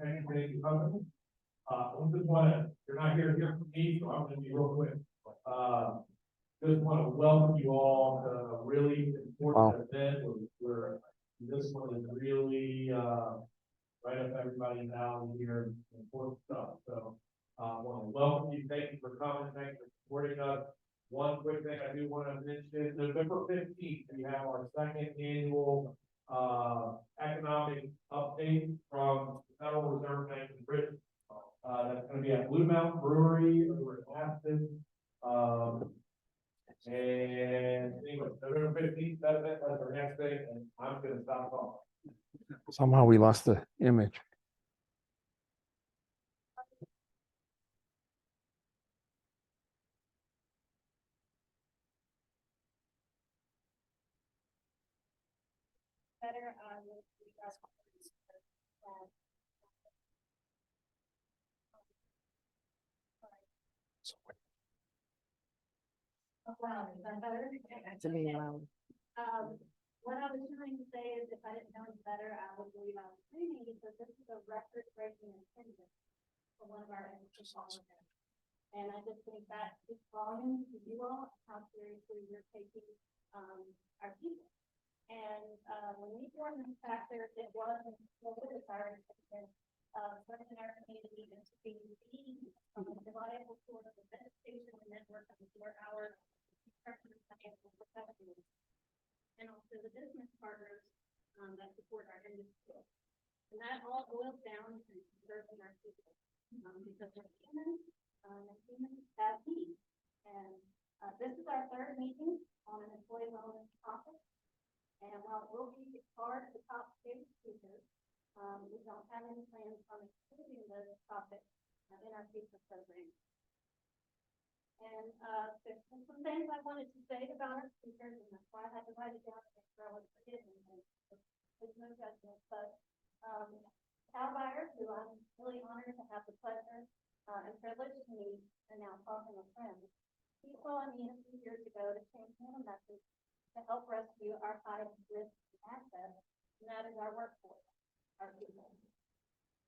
Thank you, coming. I just want to, you're not here for me, so I'm going to be real quick. Just want to welcome you all to a really important event where this one is really, right up everybody's alley here, important stuff. So, I want to welcome you. Thank you for coming. Thank you for supporting us. One quick thing I do want to mention, November 15th, we have our second annual economic update from the Federal Reserve Bank of Britain. That's going to be at Blue Mountain Brewery over in Aspen. And anyway, November 15th, that's our next thing, and I'm going to stop talking. Somehow we lost the image. Better is that better? What I was trying to say is if I didn't know any better, I would believe I was dreaming because this is a record-breaking attendance for one of our education. And I just think that speaks volumes to you all, how seriously you're taking our people. And when we formed this factor, it wasn't what was our intention of serving our community and to be the reliable source of education and network of our financial professionals, and also the business partners that support our industry. And that all boils down to serving our people because we're humans and humans have needs. And this is our third meeting on an employee wellness topic. And while it will be hard to top state speakers, we don't have any plans on including this topic in our future program. And there's some things I wanted to say about our speakers, and that's why I had to write it down to make sure I was forgetting anything. There's no judgment, but Beyer, who I'm really honored to have the pleasure and privilege to meet, and now talking with friends, he saw me a few years ago to change him a message to help rescue our high-risk assets, and that is our workforce, our people.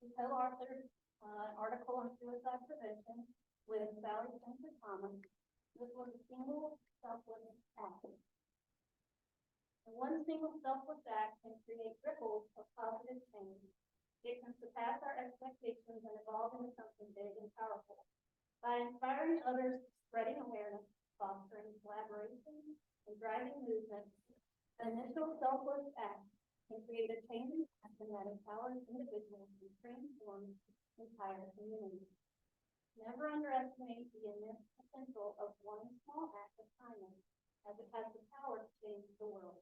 He co-authored an article on suicide prevention with Sally Spencer Thomas. This was a single selfless act. And one single selfless act can create ripples of positive change. It can surpass our expectations and evolve into something big and powerful. By inspiring others, spreading awareness, fostering collaboration, and driving movement, an initial selfless act can create a changing action that empowers individuals to transform entire communities. Never underestimate the immense potential of one small act of kindness, as it has the power to change the world.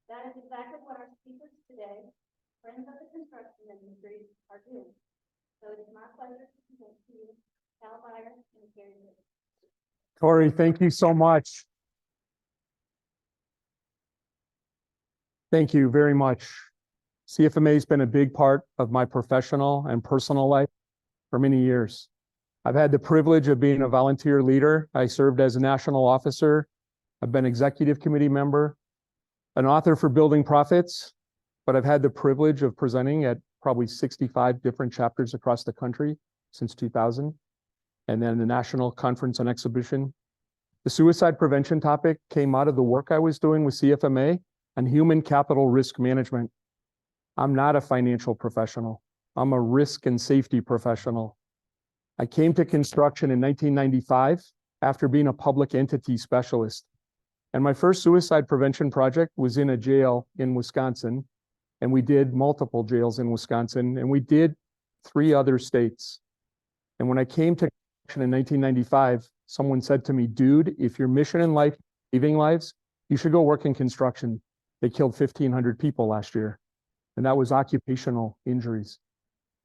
That is exactly what our speakers today, friends of the construction industry, are doing. So it is my pleasure to present to you Beyer and Kerri. Corey, thank you so much. Thank you very much. CFMA has been a big part of my professional and personal life for many years. I've had the privilege of being a volunteer leader. I served as a national officer. I've been executive committee member, an author for Building Profits, but I've had the privilege of presenting at probably 65 different chapters across the country since 2000, and then the National Conference on Exhibition. The suicide prevention topic came out of the work I was doing with CFMA on human capital risk management. I'm not a financial professional. I'm a risk and safety professional. I came to construction in 1995 after being a public entity specialist. And my first suicide prevention project was in a jail in Wisconsin. And we did multiple jails in Wisconsin, and we did 3 other states. And when I came to construction in 1995, someone said to me, dude, if your mission in life is saving lives, you should go work in construction. They killed 1,500 people last year. And that was occupational injuries.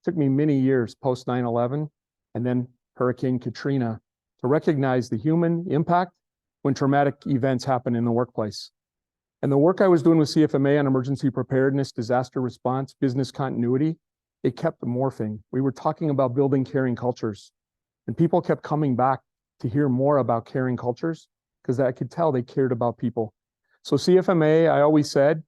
It took me many years post 9/11 and then Hurricane Katrina to recognize the human impact when traumatic events happen in the workplace. And the work I was doing with CFMA on emergency preparedness, disaster response, business continuity, it kept morphing. We were talking about building caring cultures, and people kept coming back to hear more about caring cultures because I could tell they cared about people. So CFMA, I always said,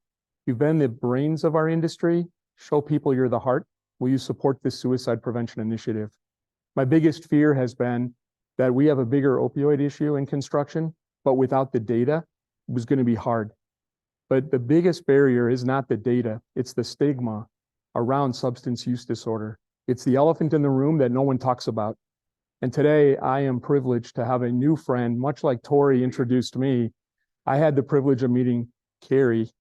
you've been the brains of our industry, show people you're the heart. will you support this suicide prevention initiative? My biggest fear has been that we have a bigger opioid issue in construction, but without the data, it was going to be hard. But the biggest barrier is not the data, it's the stigma around substance use disorder. It's the elephant in the room that no one talks about. And today I am privileged to have a new friend, much like Tori introduced me. I had the privilege of meeting Kerri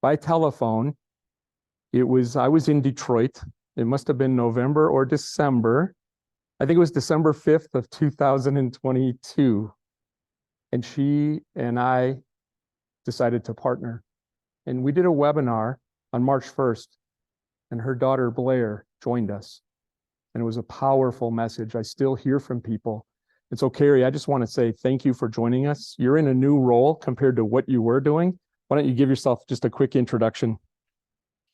by telephone. I was in Detroit. It must have been November or December. I think it was December 5th of 2022. And she and I decided to partner. And we did a webinar on March 1st, and her daughter Blair joined us. And it was a powerful message. I still hear from people. And so, Kerri, I just want to say thank you for joining us. You're in a new role compared to what you were doing. Why don't you give yourself just a quick introduction?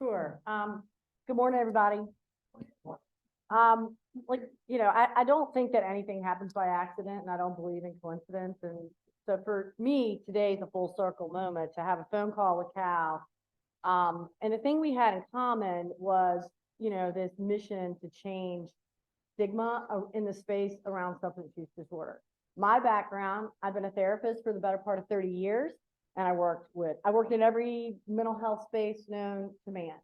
Sure. Good morning, everybody. I don't think that anything happens by accident, and I don't believe in coincidence. And so for me, today is a full circle moment to have a phone call with Cal. And the thing we had in common was, this mission to change stigma in the space around substance use disorder. My background, I've been a therapist for the better part of 30 years, and I worked in every mental health space known to man.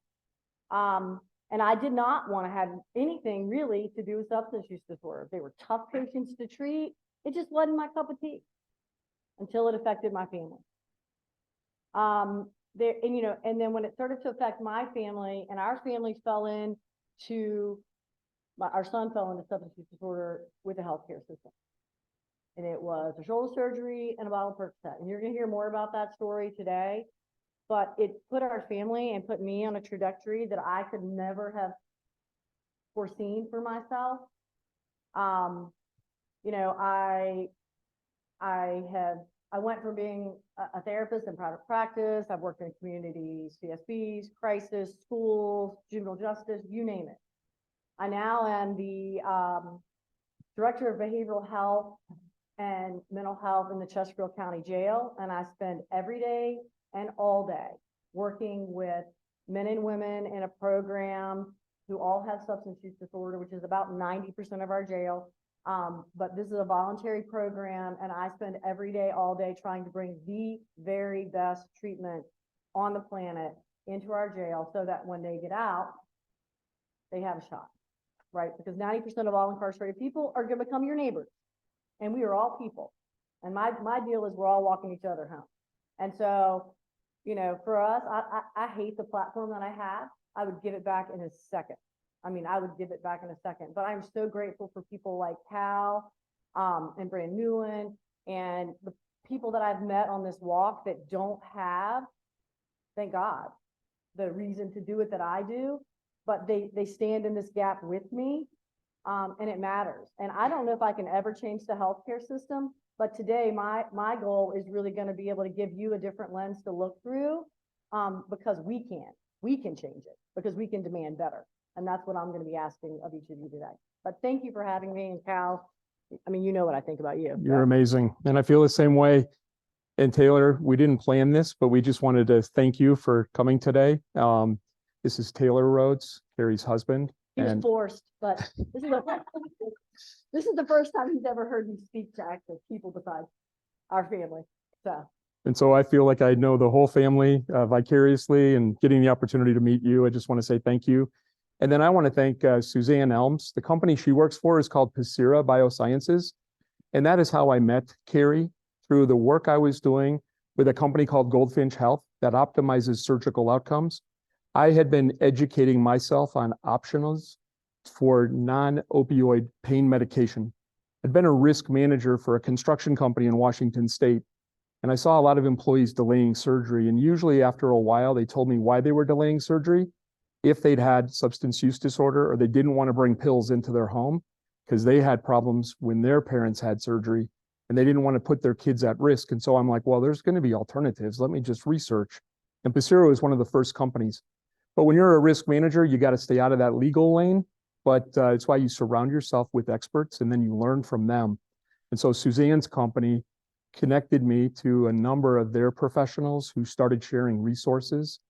And I did not want to have anything really to do with substance use disorder. They were tough patients to treat. It just wasn't my cup of tea until it affected my family. And then when it started to affect my family, and our family our son fell into substance use disorder with the healthcare system. And it was a shoulder surgery and a bottle of Percocet. And you're going to hear more about that story today. But it put our family and put me on a trajectory that I could never have foreseen for myself. I went from being a therapist in private practice. I've worked in communities, CSBs, crisis, schools, juvenile justice, you name it. I now am the director of behavioral health and mental health in the Chesterfield County Jail. And I spend every day and all day working with men and women in a program who all have substance use disorder, which is about 90% of our jail. But this is a voluntary program, and I spend every day, all day trying to bring the very best treatment on the planet into our jail so that when they get out, they have a shot, right? Because 90% of all incarcerated people are going to become your neighbors, and we are all people. And my deal is we're all walking each other home. And so, for us, I hate the platform that I have. I would give it back in a second. I would give it back in a second, but I'm so grateful for people like Cal and Brand Newland and the people that I've met on this walk that don't have, thank God, the reason to do it that I do, but they stand in this gap with me, and it matters. And I don't know if I can ever change the healthcare system, but today my goal is really going to be able to give you a different lens to look through, because we can change it, because we can demand better. And that's what I'm going to be asking of each of you today. But thank you for having me. And Cal, you know what I think about you. You're amazing. And I feel the same way. And Taylor, we didn't plan this, but we just wanted to thank you for coming today. This is Taylor Rhodes, Kerri's husband. He was forced, but this is the first time he's ever heard me speak to active people besides our family. And so I feel like I know the whole family vicariously, and getting the opportunity to meet you, I just want to say thank you. And then I want to thank Suzanne Elms. The company she works for is called Pacira Biosciences. And that is how I met Kerri, through the work I was doing with a company called Goldfinch Health that optimizes surgical outcomes. I had been educating myself on optionals for non-opioid pain medication. I'd been a risk manager for a construction company in Washington State, and I saw a lot of employees delaying surgery. And usually after a while, they told me why they were delaying surgery, if they'd had substance use disorder or they didn't want to bring pills into their home because they had problems when their parents had surgery and they didn't want to put their kids at risk. And so I'm like, well, there's going to be alternatives. Let me just research. And Pacira was one of the first companies. But when you're a risk manager, you got to stay out of that legal lane. But it's why you surround yourself with experts and then you learn from them. And so Suzanne's company connected me to a number of their professionals who started sharing resources.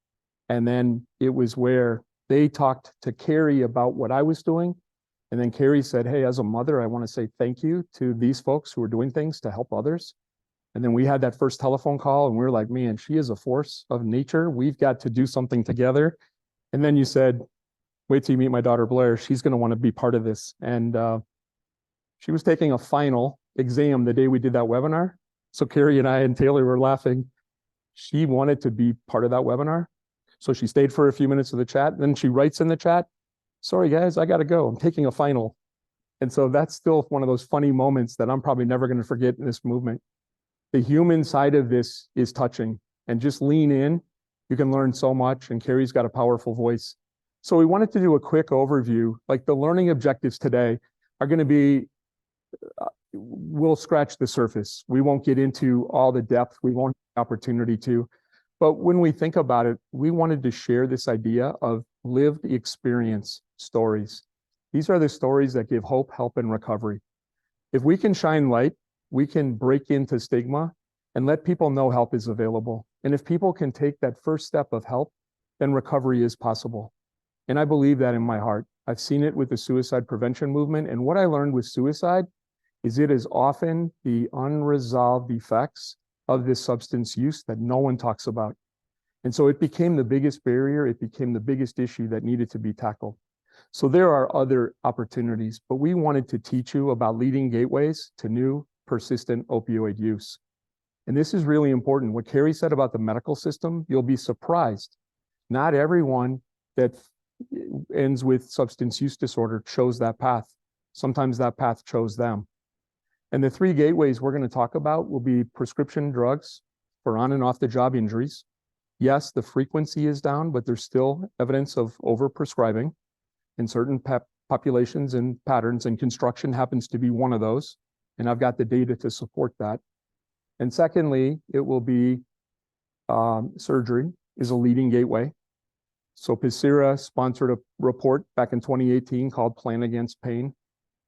And then it was where They talked to Kerri about what I was doing. And then Kerri said, hey, as a mother, I want to say thank you to these folks who are doing things to help others. And then we had that first telephone call and we were like, man, she is a force of nature. We've got to do something together. And then you said, wait till you meet my daughter, Blair. She's going to want to be part of this. And she was taking a final exam the day we did that webinar. So Kerri and I and Taylor were laughing. She wanted to be part of that webinar. So she stayed for a few minutes of the chat. Then she writes in the chat, sorry guys, I got to go. I'm taking a final. And so that's still one of those funny moments that I'm probably never going to forget in this movement. The human side of this is touching, and just lean in. You can learn so much, and Kerri's got a powerful voice. So we wanted to do a quick overview. Like the learning objectives today are going to be, we'll scratch the surface. We won't get into all the depth. We won't have the opportunity to. But when we think about it, we wanted to share this idea of lived experience stories. These are the stories that give hope, help, and recovery. If we can shine light, we can break into stigma and let people know help is available. And if people can take that first step of help, then recovery is possible. And I believe that in my heart. I've seen it with the suicide prevention movement. And what I learned with suicide is it is often the unresolved effects of this substance use that no one talks about. And so it became the biggest barrier. It became the biggest issue that needed to be tackled. So there are other opportunities, but we wanted to teach you about leading gateways to new persistent opioid use. And this is really important. What Kerri said about the medical system, you'll be surprised. Not everyone that ends with substance use disorder chose that path. Sometimes that path chose them. And the three gateways we're going to talk about will be prescription drugs for on and off the job injuries. Yes, the frequency is down, but there's still evidence of overprescribing in certain populations and patterns, and construction happens to be one of those. And I've got the data to support that. And secondly, it will be surgery is a leading gateway. So Pacira sponsored a report back in 2018 called Plan Against Pain.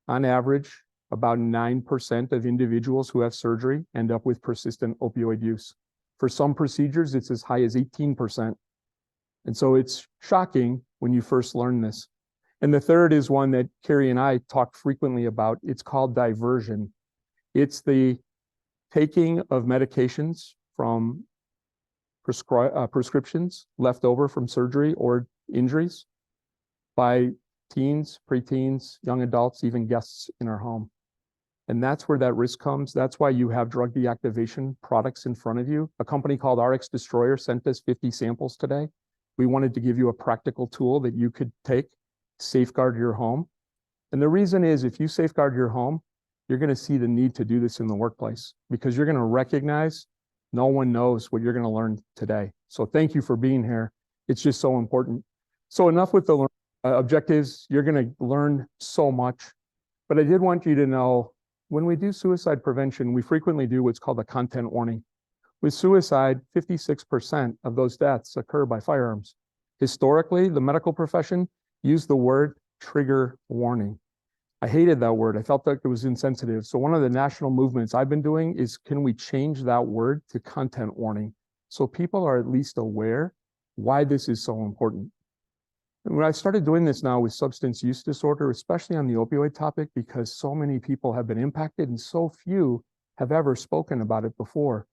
On average, about 9% of individuals who have surgery end up with persistent opioid use. For some procedures, it's as high as 18%. And so it's shocking when you first learn this. And the third is one that Kerri and I talk frequently about. It's called diversion. It's the taking of medications from prescriptions left over from surgery or injuries by teens, preteens, young adults, even guests in our home. And that's where that risk comes. That's why you have drug deactivation products in front of you. A company called RX Destroyer sent us 50 samples today. We wanted to give you a practical tool that you could take, safeguard your home. And the reason is if you safeguard your home, you're going to see the need to do this in the workplace because you're going to recognize no one knows what you're going to learn today. So thank you for being here. It's just so important. So enough with the objectives. You're going to learn so much. But I did want you to know when we do suicide prevention, we frequently do what's called a content warning. With suicide, 56% of those deaths occur by firearms. Historically, the medical profession used the word trigger warning. I hated that word. I felt like it was insensitive. So one of the national movements I've been doing is, can we change that word to content warning? So people are at least aware why this is so important. And when I started doing this now with substance use disorder, especially on the opioid topic, because so many people have been impacted and so few have ever spoken about it before.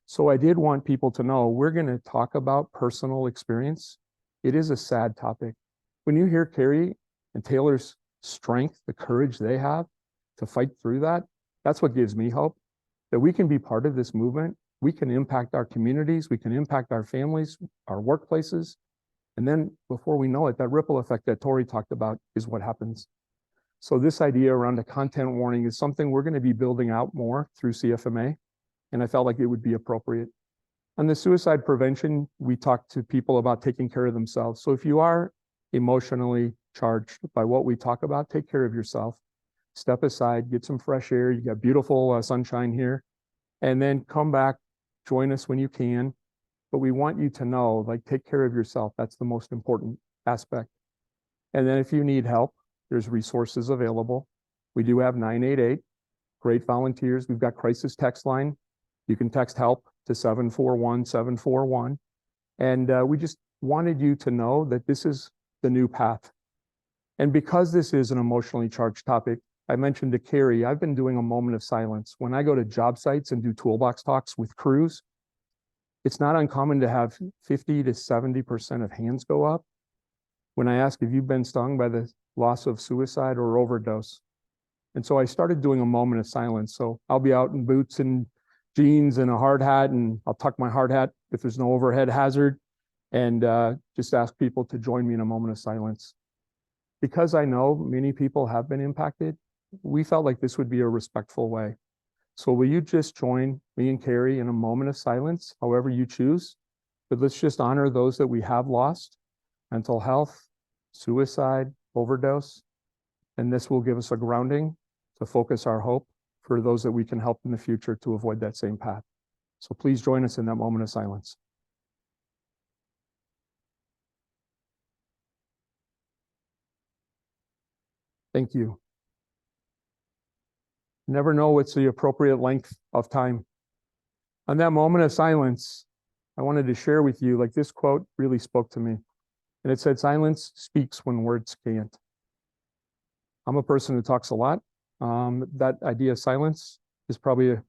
So I did want people to know we're going to talk about personal experience. It is a sad topic. When you hear Kerri and Taylor's strength, the courage they have to fight through that, that's what gives me hope that we can be part of this movement. We can impact our communities. We can impact our families, our workplaces. And then before we know it, that ripple effect that Tori talked about is what happens. So this idea around a content warning is something we're going to be building out more through CFMA. And I felt like it would be appropriate. On the suicide prevention, we talk to people about taking care of themselves. So if you are emotionally charged by what we talk about, take care of yourself. Step aside, get some fresh air. You got beautiful sunshine here. And then come back, join us when you can. But we want you to know, like, take care of yourself. That's the most important aspect. And then if you need help, there's resources available. We do have 988, great volunteers. We've got crisis text line. You can text help to 741-741. And we just wanted you to know that this is the new path. And because this is an emotionally charged topic, I mentioned to Kerri, I've been doing a moment of silence. When I go to job sites and do toolbox talks with crews, it's not uncommon to have 50 to 70% of hands go up when I ask if you've been stung by the loss of suicide or overdose. And so I started doing a moment of silence. So I'll be out in boots and jeans and a hard hat, and I'll tuck my hard hat if there's no overhead hazard, and just ask people to join me in a moment of silence. Because I know many people have been impacted, we felt like this would be a respectful way. So will you just join me and Kerri in a moment of silence, however you choose? But let's just honor those that we have lost: mental health, suicide, overdose. And this will give us a grounding to focus our hope for those that we can help in the future to avoid that same path. So please join us in that moment of silence. Thank you. Never know what's the appropriate length of time. On that moment of silence, I wanted to share with you, like, this quote really spoke to me. And it said, "Silence speaks when words can't." I'm a person who talks a lot. That idea of silence is probably a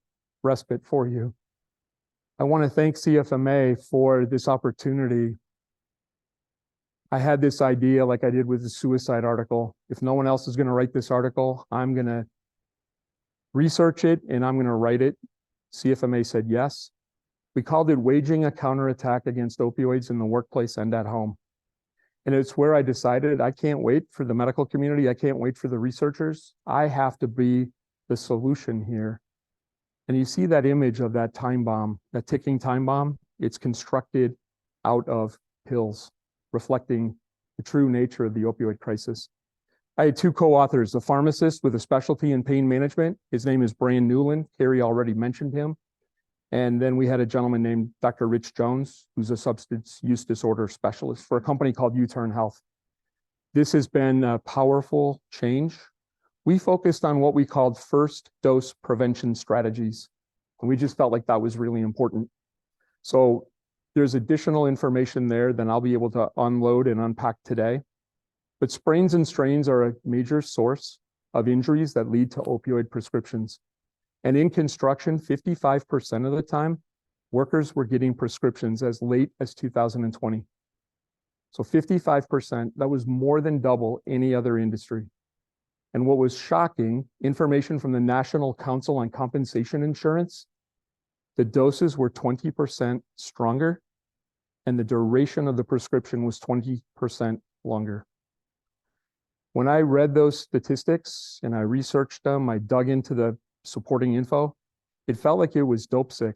respite for you. I want to thank CFMA for this opportunity. I had this idea, like I did with the suicide article. If no one else is going to write this article, I'm going to research it and I'm going to write it. CFMA said yes. We called it Waging a Counterattack Against Opioids in the Workplace and at Home. And it's where I decided I can't wait for the medical community. I can't wait for the researchers. I have to be the solution here. And you see that image of that time bomb, that ticking time bomb. It's constructed out of pills, reflecting the true nature of the opioid crisis. I had two co-authors, a pharmacist with a specialty in pain management. His name is Brian Newland. Kerri already mentioned him. And then we had a gentleman named Dr. Rich Jones, who's a substance use disorder specialist for a company called U-Turn Health. This has been a powerful change. We focused on what we called first dose prevention strategies. And we just felt like that was really important. So there's additional information there that I'll be able to unload and unpack today. But sprains and strains are a major source of injuries that lead to opioid prescriptions. And in construction, 55% of the time, workers were getting prescriptions as late as 2020. So 55%, that was more than double any other industry. And what was shocking, information from the National Council on Compensation Insurance, the doses were 20% stronger and the duration of the prescription was 20% longer. When I read those statistics and I researched them, I dug into the supporting info, it felt like it was Dope Sick,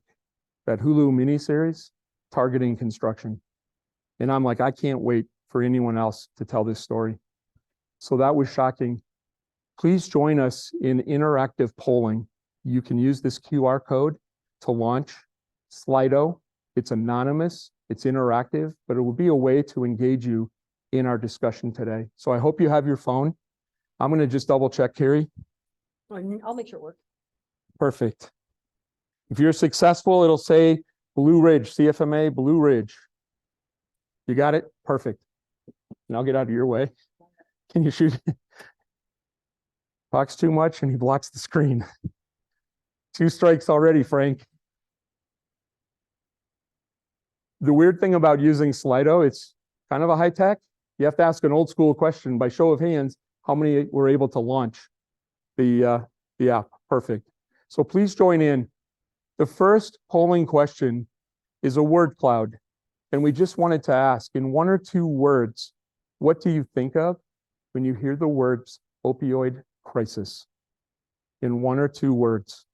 that Hulu miniseries targeting construction. And I'm like, I can't wait for anyone else to tell this story. So that was shocking. Please join us in interactive polling. You can use this QR code to launch Slido. It's anonymous, it's interactive, but it will be a way to engage you in our discussion today. So I hope you have your phone. I'm going to just double check, Kerri. I'll make sure it works. Perfect. If you're successful, it'll say Blue Ridge, CFMA, Blue Ridge. You got it? Perfect. And I'll get out of your way. Can you shoot? Talks too much and he blocks the screen. 2 strikes already, Frank. The weird thing about using Slido, it's kind of a high tech. You have to ask an old school question by show of hands, how many were able to launch the app? Perfect. So please join in. The first polling question is a word cloud. And we just wanted to ask, in 1 or 2 words, what do you think of when you hear the words opioid crisis? In 1 or 2 words.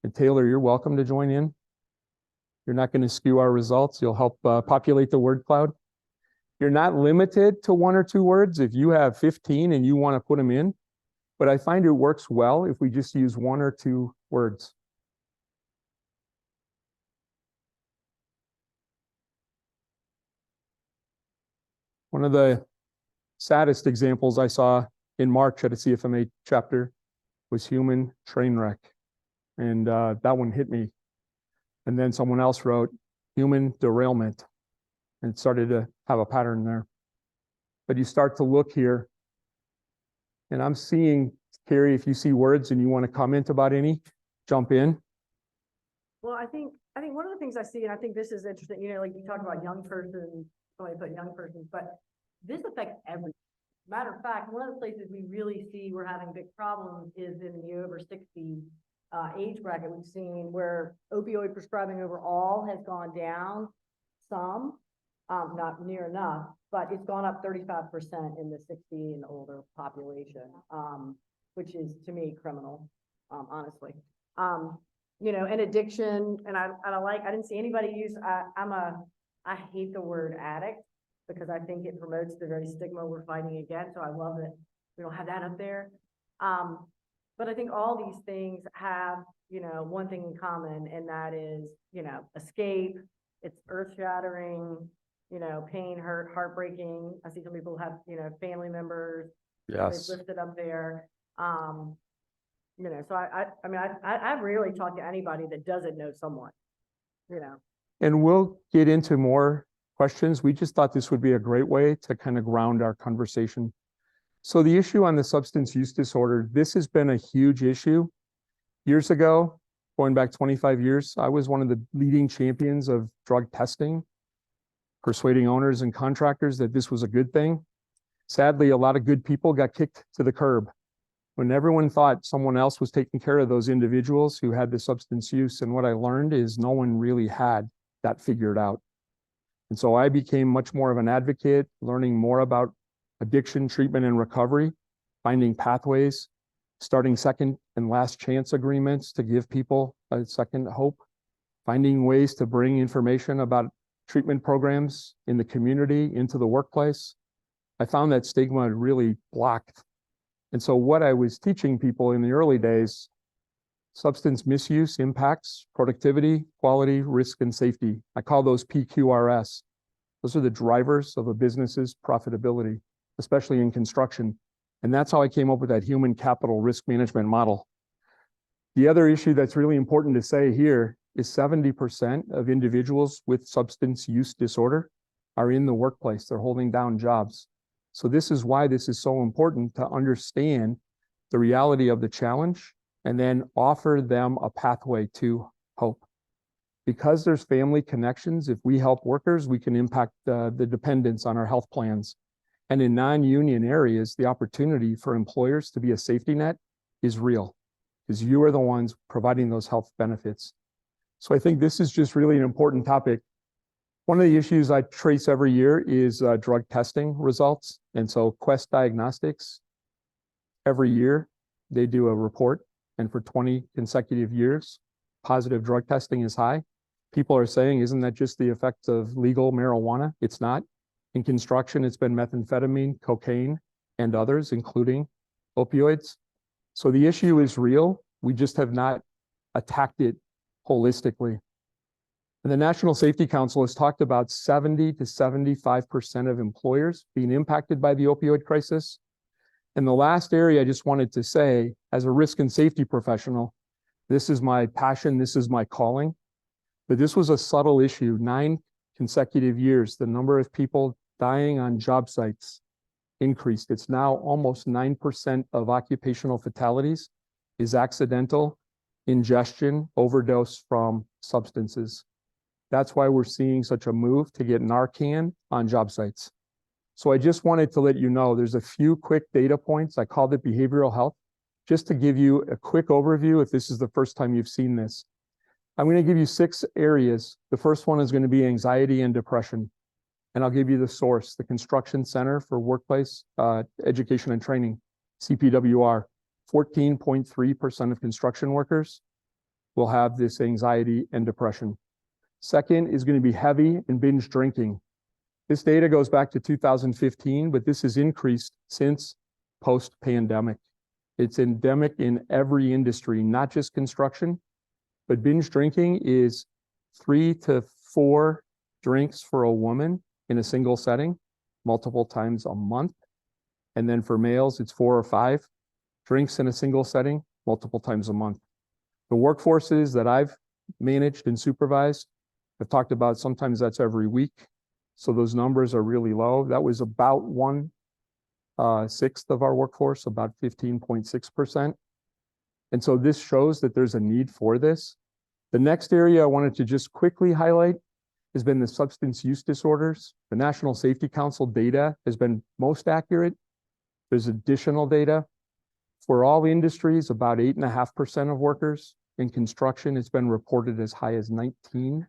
And Taylor, you're welcome to join in. You're not going to skew our results. You'll help populate the word cloud. You're not limited to 1 or 2 words. If you have 15 and you want to put them in, but I find it works well if we just use 1 or 2 words. One of the saddest examples I saw in March at a CFMA chapter was human train wreck. And that one hit me. And then someone else wrote human derailment and it started to have a pattern there. but you start to look here. And I'm seeing, Kerri, if you see words and you want to comment about any, jump in. Well, I think one of the things I see, and I think this is interesting, you know, like you talk about young person, somebody put young persons, but this affects everyone. Matter of fact, one of the places we really see we're having big problems is in the over 60 age bracket. We've seen where opioid prescribing overall has gone down some, not near enough, but it's gone up 35% in the 60 and older population, which is to me criminal, honestly. You know, and addiction, and I didn't see anybody use, I hate the word addict because I think it promotes the very stigma we're fighting against. So I love that we don't have that up there. But I think all these things have, you know, one thing in common, and that is, you know, escape. It's earth shattering, you know, pain, hurt, heartbreaking. I see some people have, you know, family members. Yes. They've listed up there. You know, so I mean, I've rarely talked to anybody that doesn't know someone, you know. And we'll get into more questions. We just thought this would be a great way to kind of ground our conversation. So the issue on the substance use disorder, this has been a huge issue. Years ago, going back 25 years, I was one of the leading champions of drug testing, persuading owners and contractors that this was a good thing. Sadly, a lot of good people got kicked to the curb when everyone thought someone else was taking care of those individuals who had the substance use. And what I learned is no one really had that figured out. And so I became much more of an advocate, learning more about addiction, treatment, and recovery, finding pathways, starting second and last chance agreements to give people a second hope, finding ways to bring information about treatment programs in the community into the workplace. I found that stigma really blocked. And so what I was teaching people in the early days, substance misuse impacts productivity, quality, risk, and safety. I call those PQRS. Those are the drivers of a business's profitability, especially in construction. And that's how I came up with that human capital risk management model. The other issue that's really important to say here is 70% of individuals with substance use disorder are in the workplace. They're holding down jobs. So this is why this is so important to understand the reality of the challenge and then offer them a pathway to hope. Because there's family connections, if we help workers, we can impact the dependents on our health plans. And in non-union areas, the opportunity for employers to be a safety net is real, because you are the ones providing those health benefits. So I think this is just really an important topic. One of the issues I trace every year is drug testing results. And so Quest Diagnostics, every year, they do a report. And for 20 consecutive years, positive drug testing is high. People are saying, isn't that just the effect of legal marijuana? It's not. In construction, it's been methamphetamine, cocaine, and others, including opioids. So the issue is real. We just have not attacked it holistically. And the National Safety Council has talked about 70 to 75% of employers being impacted by the opioid crisis. And the last area I just wanted to say, as a risk and safety professional, this is my passion, this is my calling. But this was a subtle issue. 9 consecutive years, the number of people dying on job sites increased. It's now almost 9% of occupational fatalities is accidental ingestion, overdose from substances. That's why we're seeing such a move to get Narcan on job sites. So I just wanted to let you know, there's a few quick data points. I called it behavioral health, just to give you a quick overview if this is the first time you've seen this. I'm going to give you 6 areas. The first one is going to be anxiety and depression. And I'll give you the source, the Construction Center for Workplace Education and Training, CPWR. 14.3% of construction workers will have this anxiety and depression. Second is going to be heavy and binge drinking. This data goes back to 2015, but this has increased since post-pandemic. It's endemic in every industry, not just construction, but binge drinking is 3 to 4 drinks for a woman in a single setting, multiple times a month. And then for males, it's 4 or 5 drinks in a single setting, multiple times a month. The workforces that I've managed and supervised, I've talked about sometimes that's every week, So those numbers are really low. That was about 1/6 of our workforce, about 15.6%. And so this shows that there's a need for this. The next area I wanted to just quickly highlight has been the substance use disorders. The National Safety Council data has been most accurate. There's additional data. For all industries, about 8.5% of workers. In construction, it's been reported as high as 19%.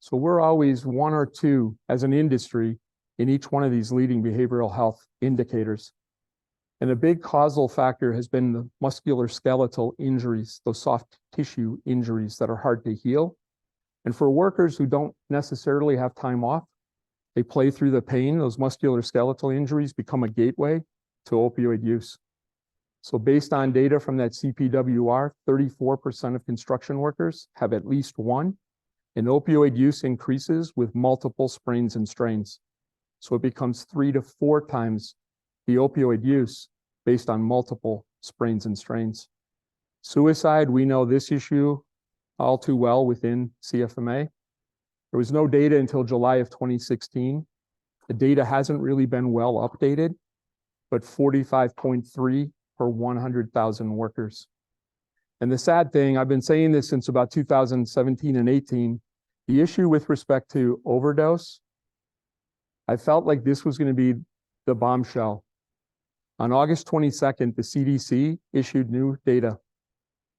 So we're always one or two as an industry in each one of these leading behavioral health indicators. And a big causal factor has been the musculoskeletal injuries, those soft tissue injuries that are hard to heal. And for workers who don't necessarily have time off, they play through the pain. Those musculoskeletal injuries become a gateway to opioid use. So based on data from that CPWR, 34% of construction workers have at least one, and opioid use increases with multiple sprains and strains. So it becomes 3 to 4 times the opioid use based on multiple sprains and strains. Suicide, we know this issue all too well within CFMA. There was no data until July of 2016. The data hasn't really been well updated, but 45.3 per 100,000 workers. And the sad thing, I've been saying this since about 2017 and 18, the issue with respect to overdose, I felt like this was going to be the bombshell. On August 22nd, the CDC issued new data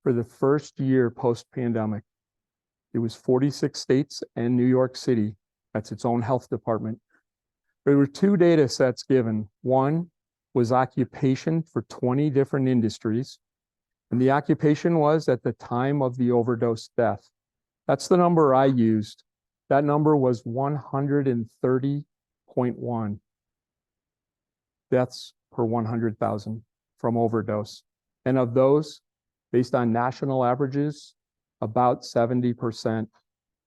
for the first year post-pandemic. It was 46 states and New York City. That's its own health department. There were 2 data sets given. One was occupation for 20 different industries. And the occupation was at the time of the overdose death. That's the number I used. That number was 130.1 deaths per 100,000 from overdose. And of those, based on national averages, about 70%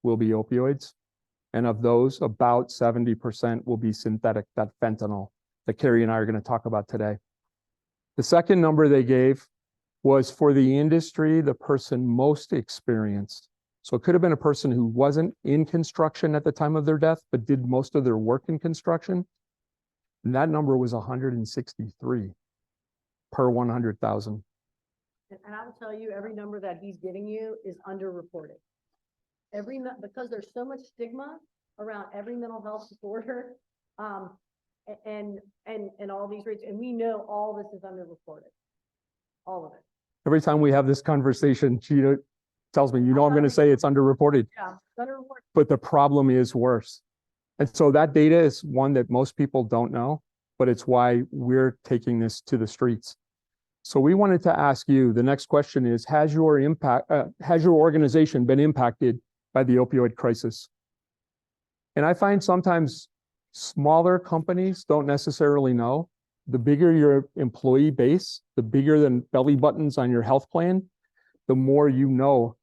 will be opioids. And of those, about 70% will be synthetic, that fentanyl that Kerri and I are going to talk about today. The second number they gave was for the industry, the person most experienced. So it could have been a person who wasn't in construction at the time of their death, but did most of their work in construction. And that number was 163 per 100,000. And I will tell you, every number that he's giving you is underreported. Because there's so much stigma around every mental health disorder, and all these rates, and we know all this is underreported, all of it. Every time we have this conversation, she tells me, I'm going to say it's underreported. Yeah, it's underreported. But the problem is worse. And so that data is one that most people don't know, but it's why we're taking this to the streets. So we wanted to ask you, the next question is, has your organization been impacted by the opioid crisis? And I find sometimes smaller companies don't necessarily know. The bigger your employee base, the bigger the belly buttons on your health plan, the more you know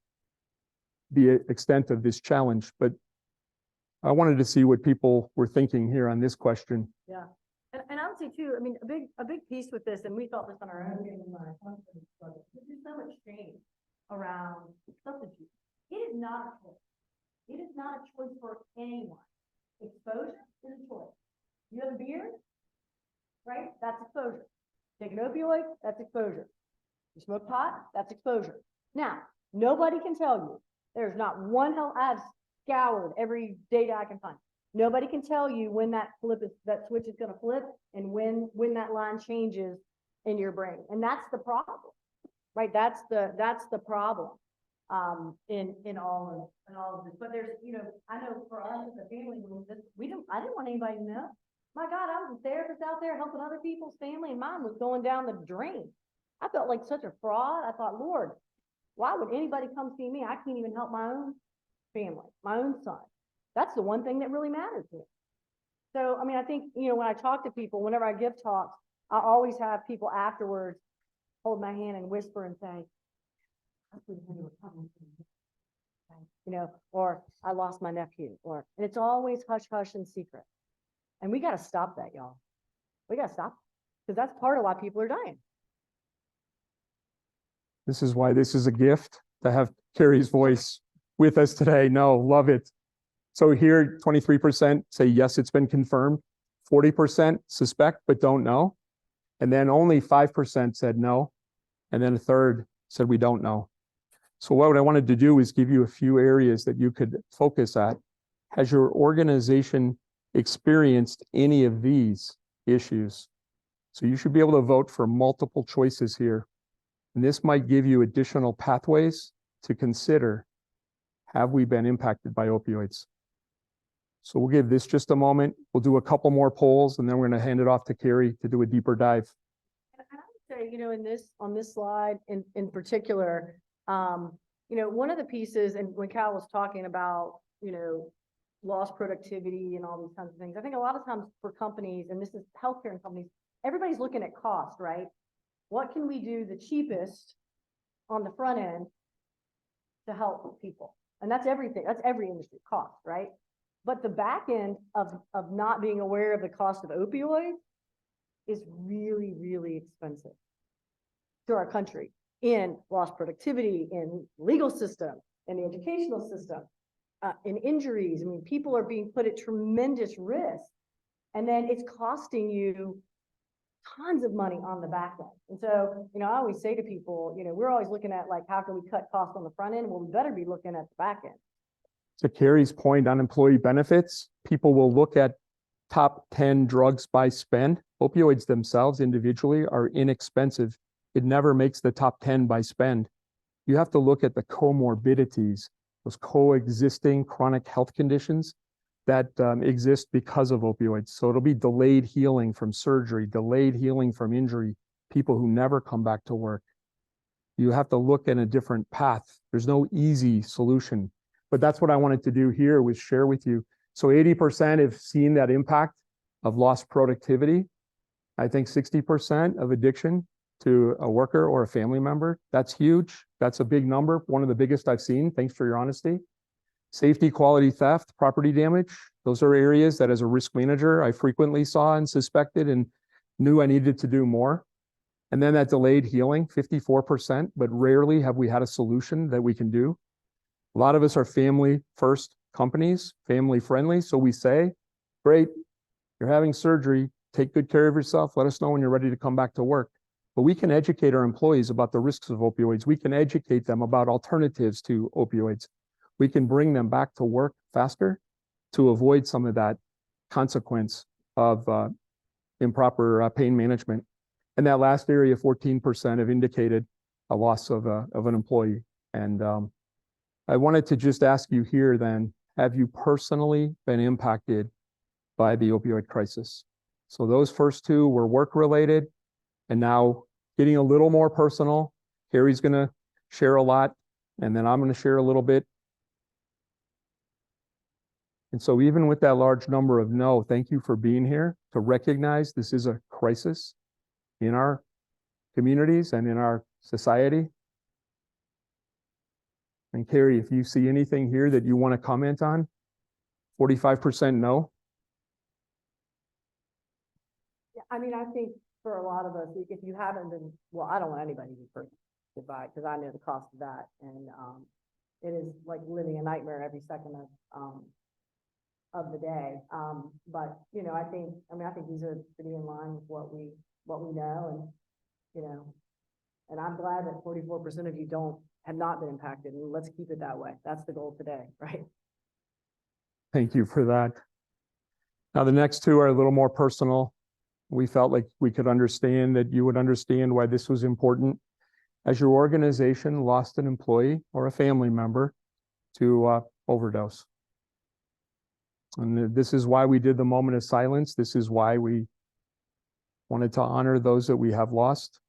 the extent of this challenge. But I wanted to see what people were thinking here on this question. Yeah. And I would say too, I mean, a big piece with this, and we felt this on our own, there's so much change around substance use. It is not a choice. It is not a choice for anyone. Exposure is a choice. You have a beer, right? That's exposure. Take an opioid, that's exposure. You smoke pot, that's exposure. Now, nobody can tell you. There's not one hell. I've scoured every data I can find. Nobody can tell you when that switch is going to flip and when that line changes in your brain. And that's the problem, right? That's the problem in all of this. But there's, I know for us as a family, I didn't want anybody to know. My God, I was a therapist out there helping other people's family, and mine was going down the drain. I felt like such a fraud. I thought, Lord, why would anybody come see me? I can't even help my own family, my own son. That's the one thing that really matters to me. So, I mean, I think, when I talk to people, whenever I give talks, I always have people afterwards hold my hand and whisper and say, or I lost my nephew, and it's always hush, hush and secret. And we got to stop that, y'all. We got to stop, because that's part of why people are dying. This is why this is a gift to have Kerri's voice with us today. No, love it. So here, 23% say, yes, it's been confirmed. 40% suspect, but don't know. And then only 5% said no. And then a third said, we don't know. So what I wanted to do is give you a few areas that you could focus at. Has your organization experienced any of these issues? So you should be able to vote for multiple choices here. And this might give you additional pathways to consider. Have we been impacted by opioids? So we'll give this just a moment. We'll do a couple more polls, and then we're going to hand it off to Kerri to do a deeper dive. And I would say, on this slide in particular, one of the pieces, and when Cal was talking about, lost productivity and all these kinds of things, I think a lot of times for companies, and this is healthcare and companies, everybody's looking at cost, right? What can we do the cheapest on the front end to help people? And that's everything. That's every industry, cost, right? But the back end of not being aware of the cost of opioids is really, really expensive to our country in lost productivity, in legal system, in the educational system, in injuries. I mean, people are being put at tremendous risk, and then it's costing you tons of money on the back end. And so, I always say to people, we're always looking at like, how can we cut costs on the front end? Well, we better be looking at the back end. To Kerri's point on employee benefits, people will look at top 10 drugs by spend. Opioids themselves individually are inexpensive. It never makes the top 10 by spend. You have to look at the comorbidities, those coexisting chronic health conditions that exist because of opioids. So it'll be delayed healing from surgery, delayed healing from injury, people who never come back to work. You have to look at a different path. There's no easy solution. But that's what I wanted to do here, was share with you. So 80% have seen that impact of lost productivity. I think 60% of addiction to a worker or a family member. That's huge. That's a big number, one of the biggest I've seen. Thanks for your honesty. Safety, quality, theft, property damage. Those are areas that as a risk manager, I frequently saw and suspected and knew I needed to do more. And then that delayed healing, 54%, but rarely have we had a solution that we can do. A lot of us are family first companies, family friendly. So we say, great, you're having surgery, take good care of yourself. Let us know when you're ready to come back to work. But we can educate our employees about the risks of opioids. We can educate them about alternatives to opioids. We can bring them back to work faster to avoid some of that consequence of improper pain management. And that last area, 14% have indicated a loss of an employee. And I wanted to just ask you here then, have you personally been impacted by the opioid crisis? So those first two were work-related, and now getting a little more personal. Kerri's going to share a lot, and then I'm going to share a little bit. And so even with that large number of no, thank you for being here to recognize this is a crisis in our communities and in our society. And Kerri, if you see anything here that you want to comment on, 45% no. Yeah, I mean, I think for a lot of us, if you haven't been, well, I don't want anybody to be hurt goodbye, because I know the cost of that. And it is like living a nightmare every second of the day. But, I think these are pretty in line with what we know. And, and I'm glad that 44% of you have not been impacted, and let's keep it that way. That's the goal today, right? Thank you for that. Now, the next two are a little more personal. We felt like we could understand that you would understand why this was important. As your organization lost an employee or a family member to overdose. And this is why we did the moment of silence. This is why we wanted to honor those that we have lost.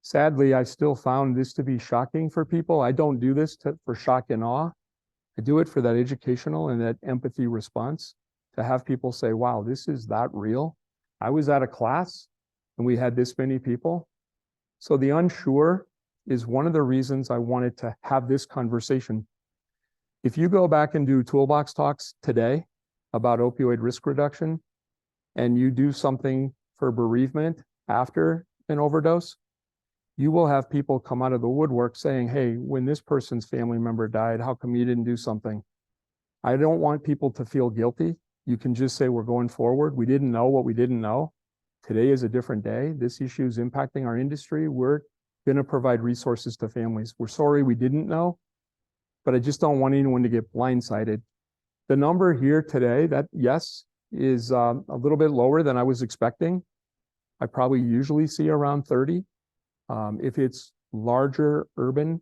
Sadly, I still found this to be shocking for people. I don't do this for shock and awe. I do it for that educational and that empathy response, to have people say, wow, this is that real. I was at a class and we had this many people. So the unsure is one of the reasons I wanted to have this conversation. If you go back and do toolbox talks today about opioid risk reduction, and you do something for bereavement after an overdose, you will have people come out of the woodwork saying, hey, when this person's family member died, how come you didn't do something? I don't want people to feel guilty. You can just say we're going forward. We didn't know what we didn't know. Today is a different day. This issue is impacting our industry. We're going to provide resources to families. We're sorry we didn't know, but I just don't want anyone to get blindsided. The number here today, that yes, is a little bit lower than I was expecting. I probably usually see around 30. If it's larger urban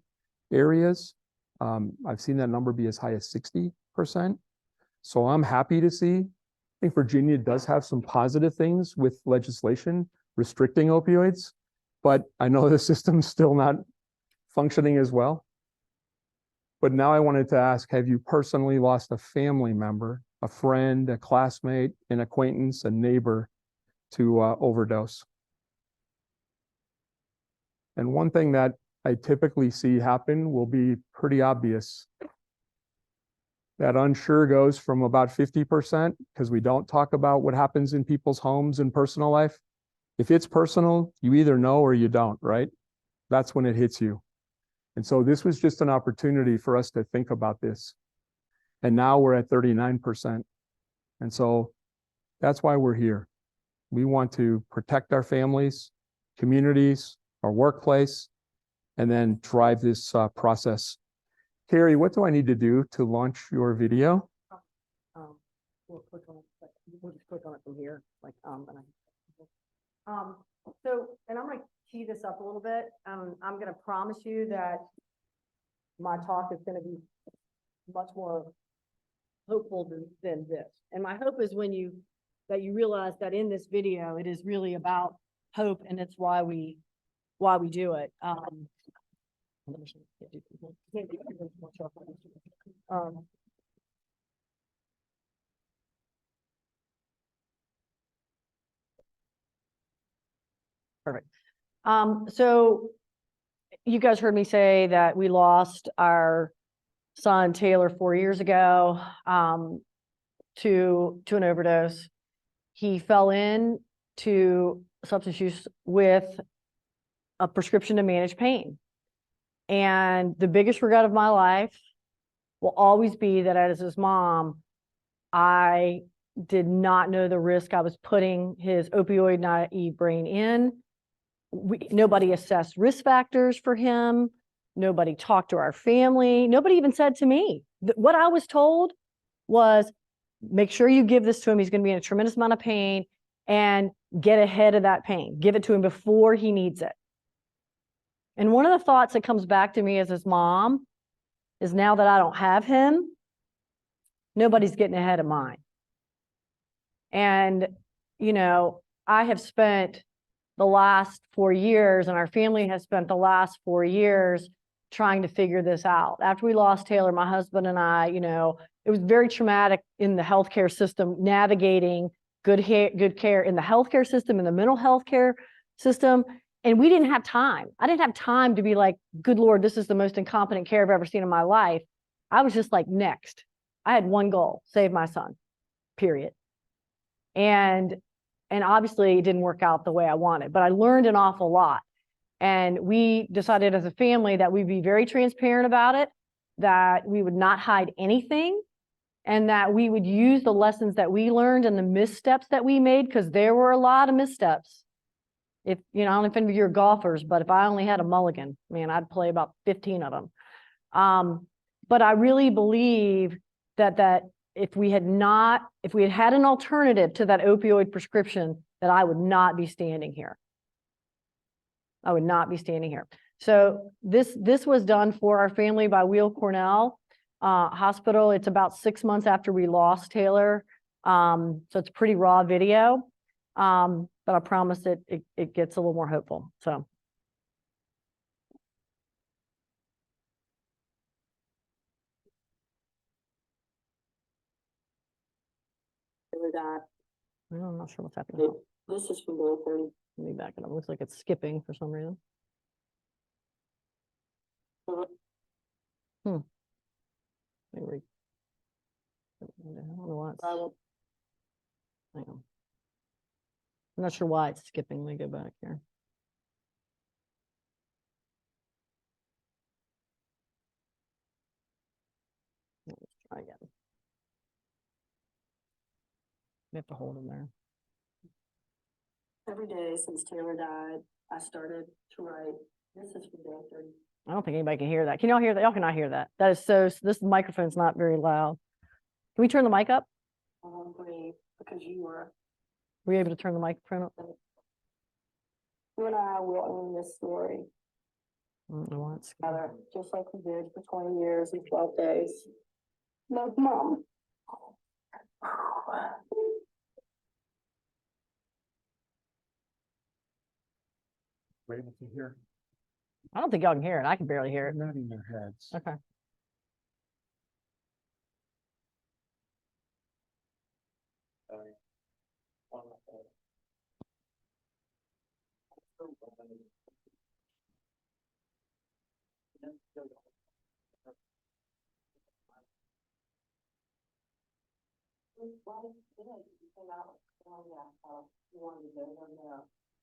areas, I've seen that number be as high as 60%. So I'm happy to see. I think Virginia does have some positive things with legislation restricting opioids, but I know the system's still not functioning as well. But now I wanted to ask, have you personally lost a family member, a friend, a classmate, an acquaintance, a neighbor to overdose? And one thing that I typically see happen will be pretty obvious. That unsure goes from about 50% because we don't talk about what happens in people's homes and personal life. If it's personal, you either know or you don't, right? That's when it hits you. And so this was just an opportunity for us to think about this. And now we're at 39%. And so that's why we're here. We want to protect our families, communities, our workplace, and then drive this process. Kerri, what do I need to do to launch your video? We'll click on it. We'll just click on it from here, like So, and I'm gonna tee this up a little bit. I'm gonna promise you that my talk is gonna be much more hopeful than this. And my hope is that you realize that in this video, it is really about hope, and it's why we do it. Perfect. So you guys heard me say that we lost our son Taylor 4 years ago to an overdose. He fell into substance use with a prescription to manage pain. And the biggest regret of my life will always be that as his mom, I did not know the risk I was putting his opioid naive brain in. Nobody assessed risk factors for him. Nobody talked to our family. Nobody even said to me. What I was told was, make sure you give this to him. He's going to be in a tremendous amount of pain, and get ahead of that pain. Give it to him before he needs it. And one of the thoughts that comes back to me as his mom is, now that I don't have him, nobody's getting ahead of mine. And, you know, I have spent the last 4 years, and our family has spent the last 4 years trying to figure this out. After we lost Taylor, my husband and I, you know, it was very traumatic in the healthcare system, navigating good care in the healthcare system, in the mental health care system. And we didn't have time. I didn't have time to be like, good Lord, this is the most incompetent care I've ever seen in my life. I was just like, next. I had one goal: save my son, period. And obviously it didn't work out the way I wanted, but I learned an awful lot. And we decided as a family that we'd be very transparent about it, that we would not hide anything, and that we would use the lessons that we learned and the missteps that we made, because there were a lot of missteps. If, you know, I don't know if any of you are golfers, but if I only had a mulligan, man, I'd play about 15 of them. But I really believe that if we had had an alternative to that opioid prescription, that I would not be standing here. I would not be standing here. So this was done for our family by Weill Cornell Hospital. It's about 6 months after we lost Taylor. So it's a pretty raw video. But I promise it gets a little more hopeful. So. I'm not sure what's happening. This is from Beyer 30. Let me back it up. It looks like it's skipping for some reason. Maybe. I don't know why it's. Hang on. I'm not sure why it's skipping. Let me go back here. Let's try again. We have to hold him there. Every day since Taylor died, I started to write. This is for David. I don't think anybody can hear that. Can y'all hear that? Y'all cannot hear that. That is so, this microphone's not very loud. Can we turn the mic up? Because you were. Were you able to turn the microphone up? You and I will end this story I don't know why it's. together, just like we did for 20 years and 12 days. Love, Mom. We're able to hear. I don't think y'all can hear it. I can barely hear They're it. nodding their heads. Okay.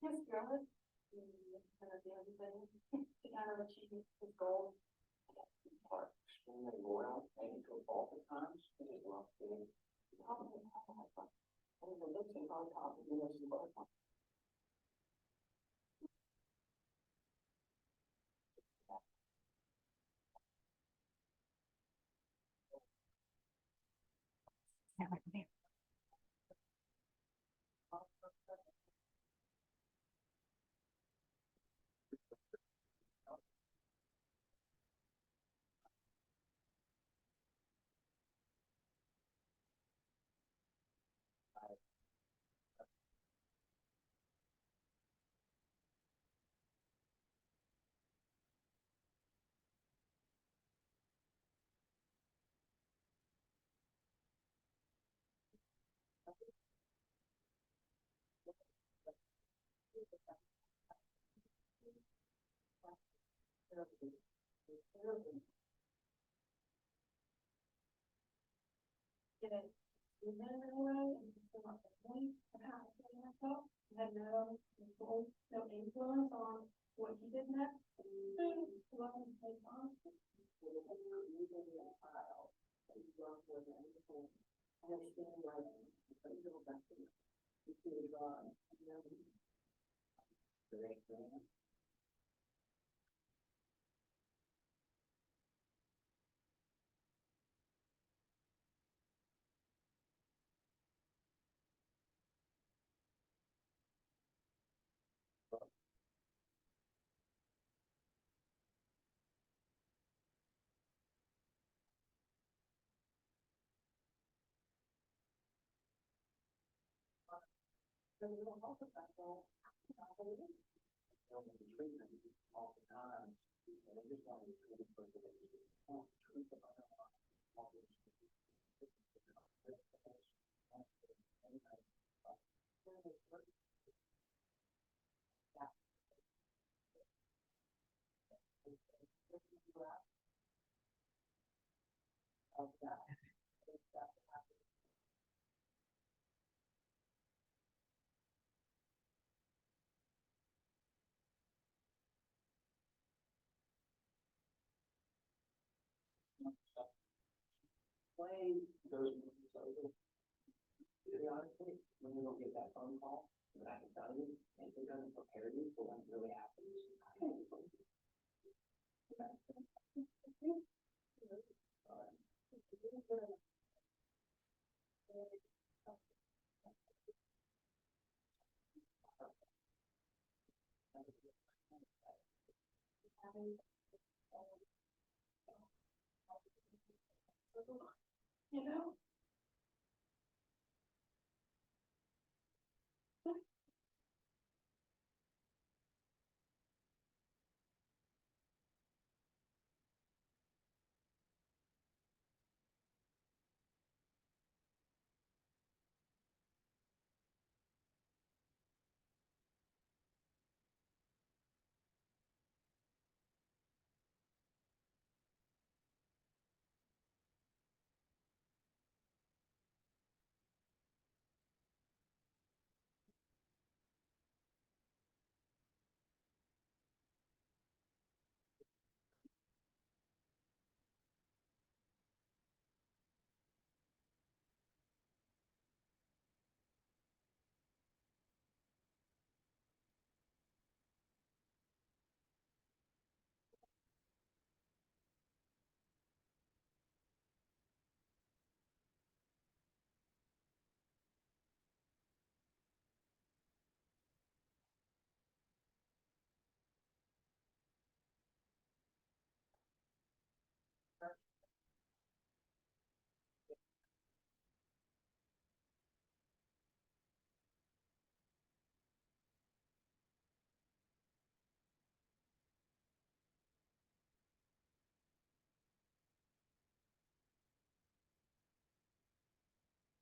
Yes, girl. To kind of achieve his goal. Play those movies over. To be honest, when you don't get that phone call, that I can tell you, and it doesn't prepare you for when it really happens. You know?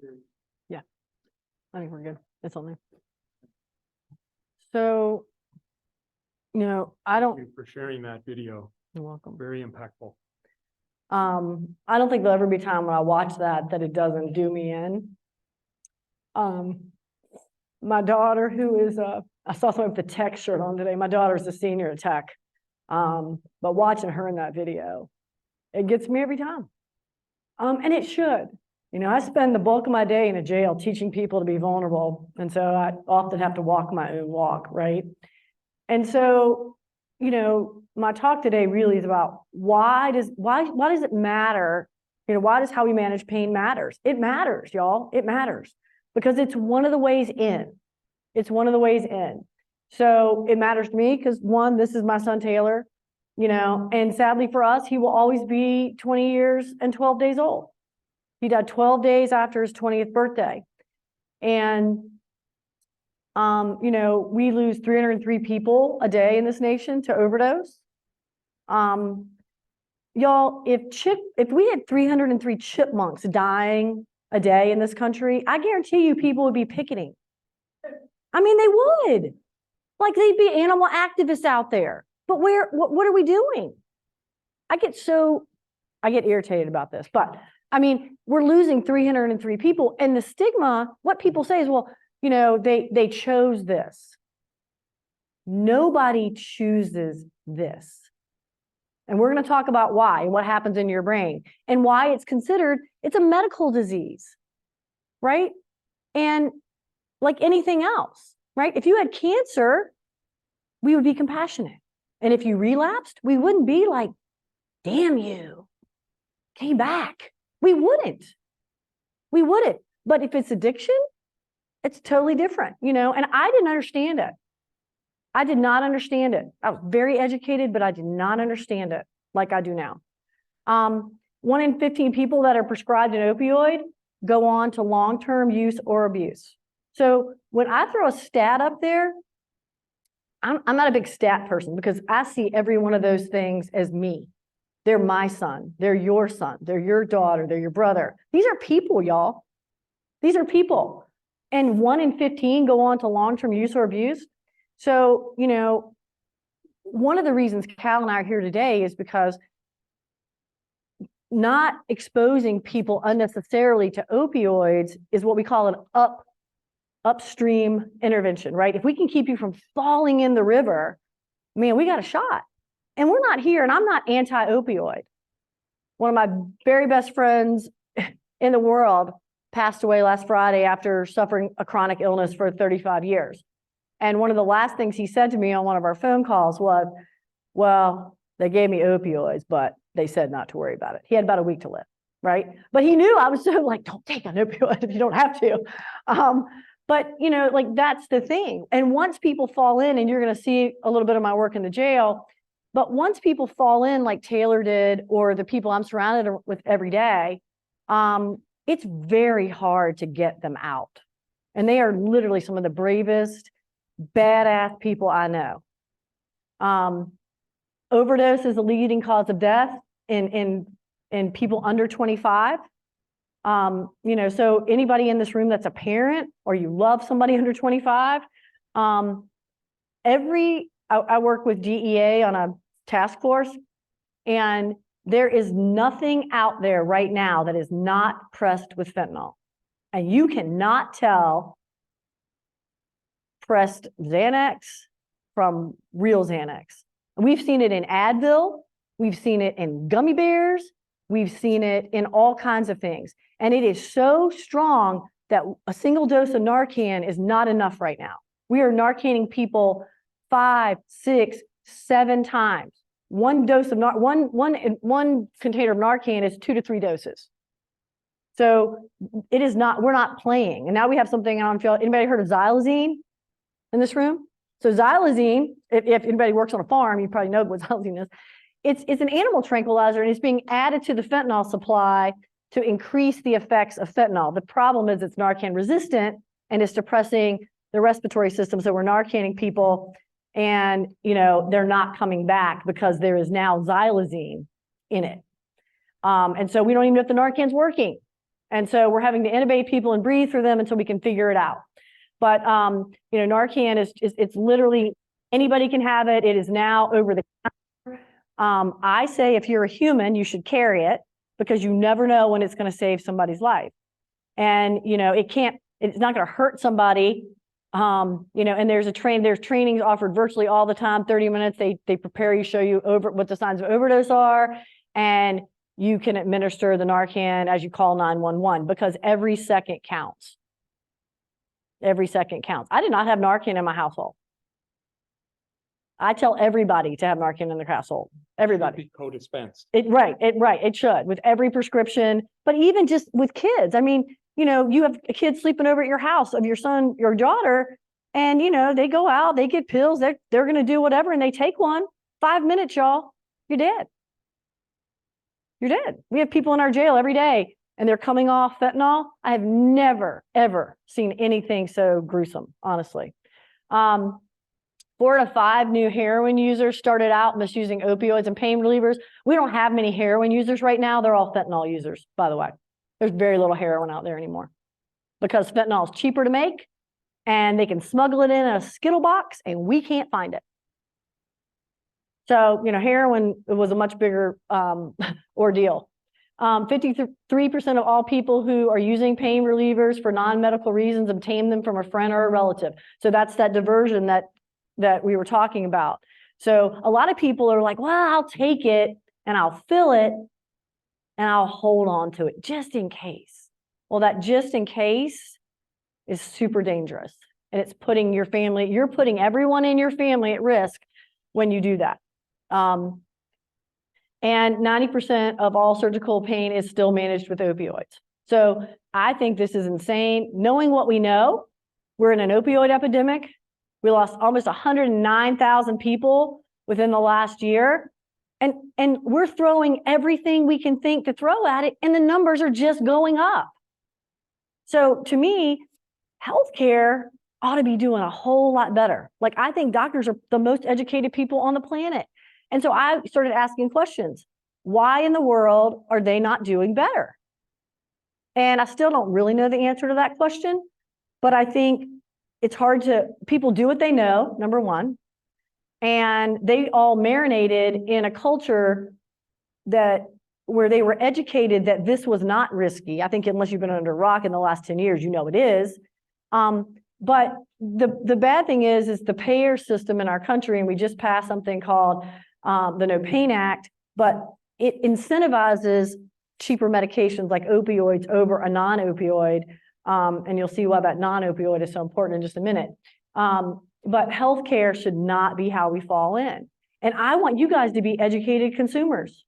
I think we're good. It's on there. So, I don't, Thank you for sharing that video. you're welcome. Very impactful. I don't think there'll ever be a time when I watch that it doesn't do me in. My daughter, who is I saw someone with the tech shirt on today. My daughter's a senior at Tech. But watching her in that video, it gets me every time. And it should. I spend the bulk of my day in a jail teaching people to be vulnerable. And so I often have to walk my own walk, right? And so, my talk today really is about why does it matter? Why does how we manage pain matters? It matters, y'all. It matters because it's one of the ways in. It's one of the ways in. So it matters to me because one, this is my son Taylor, and sadly for us, he will always be 20 years and 12 days old. He died 12 days after his 20th birthday. And, we lose 303 people a day in this nation to overdose. Y'all, if we had 303 chipmunks dying a day in this country, I guarantee you people would be picketing. I mean, they would. Like they'd be animal activists out there. But what are we doing? I get irritated about this, but I mean, we're losing 303 people, and the stigma, what people say is, well, they chose this. Nobody chooses this. And we're going to talk about why and what happens in your brain and why it's a medical disease, right? And like anything else, right? If you had cancer, we would be compassionate. And if you relapsed, we wouldn't be like, damn you, came back. We wouldn't. But if it's addiction, it's totally different, and I didn't understand it. I did not understand it. I was very educated, but I did not understand it like I do now. 1 in 15 people that are prescribed an opioid go on to long-term use or abuse. So when I throw a stat up there, I'm not a big stat person because I see every one of those things as me. They're my son. They're your son. They're your daughter. They're your brother. These are people, y'all. These are people. And 1 in 15 go on to long-term use or abuse. So, one of the reasons Cal and I are here today is because not exposing people unnecessarily to opioids is what we call an upstream intervention, right? If we can keep you from falling in the river, man, we got a shot. And we're not here, and I'm not anti-opioid. One of my very best friends in the world passed away last Friday after suffering a chronic illness for 35 years. And one of the last things he said to me on one of our phone calls was, well, they gave me opioids, but they said not to worry about it. He had about a week to live, right? But he knew I was so like, don't take an opioid if you don't have to. But, that's the thing. And once people fall in, and you're going to see a little bit of my work in the jail, but once people fall in like Taylor did, or the people I'm surrounded with every day, it's very hard to get them out. And they are literally some of the bravest, badass people I know. Overdose is the leading cause of death in people under 25. So anybody in this room that's a parent or you love somebody under 25, I work with DEA on a task force, and there is nothing out there right now that is not pressed with fentanyl. And you cannot tell pressed Xanax from real Xanax. And we've seen it in Advil, we've seen it in gummy bears, we've seen it in all kinds of things. And it is so strong that a single dose of Narcan is not enough right now. We are Narcaning people 5, 6, 7 times. One container of Narcan is 2 to 3 doses. So it is not, we're not playing. And now we have something, I don't feel, anybody heard of xylazine in this room? So xylazine, if anybody works on a farm, you probably know what xylazine is. It's an animal tranquilizer, and it's being added to the fentanyl supply to increase the effects of fentanyl. The problem is it's Narcan resistant, and it's depressing the respiratory system. So we're Narcaning people, and they're not coming back because there is now xylazine in it. And so we don't even know if the Narcan's working. And so we're having to intubate people and breathe through them until we can figure it out. But, you know, Narcan is it's literally, anybody can have it. It is now over the counter. I say if you're a human, you should carry it because you never know when it's going to save somebody's life. And, you know, it's not going to hurt somebody. You know, and there's trainings offered virtually all the time, 30 minutes. They prepare you, show you what the signs of overdose are, and you can administer the Narcan as you call 911 because every second counts. Every second counts. I did not have Narcan in my household. I tell everybody to have Narcan in their household. Everybody. Co-dispensed. Right. It should with every prescription, but even just with kids. I mean, you know, you have a kid sleeping over at your house of your son, your daughter, and you know, they go out, they get pills, they're going to do whatever, and they take one. 5 minutes, y'all, you're dead. You're dead. We have people in our jail every day and they're coming off fentanyl. I have never, ever seen anything so gruesome, honestly. 4 to 5 new heroin users started out misusing opioids and pain relievers. We don't have many heroin users right now. They're all fentanyl users, by the way. There's very little heroin out there anymore because fentanyl is cheaper to make and they can smuggle it in a Skittle box and we can't find it. So, you know, heroin was a much bigger ordeal. 53% of all people who are using pain relievers for non-medical reasons obtain them from a friend or a relative. So that's that diversion that we were talking about. So a lot of people are like, well, I'll take it and I'll fill it and I'll hold on to it just in case. Well, that just in case is super dangerous. And it's putting your family, you're putting everyone in your family at risk when you do that. And 90% of all surgical pain is still managed with opioids. So I think this is insane. Knowing what we know, we're in an opioid epidemic. We lost almost 109,000 people within the last year. And we're throwing everything we can think to throw at it, and the numbers are just going up. So to me, healthcare ought to be doing a whole lot better. Like, I think doctors are the most educated people on the planet. And so I started asking questions. Why in the world are they not doing better? And I still don't really know the answer to that question, but I think it's hard people do what they know, number one, and they all marinated in a culture where they were educated that this was not risky. I think unless you've been under a rock in the last 10 years, you know it is. But the bad thing is the payer system in our country, and we just passed something called the No Pain Act, but it incentivizes cheaper medications like opioids over a non-opioid. And you'll see why that non-opioid is so important in just a minute. But healthcare should not be how we fall in. And I want you guys to be educated consumers.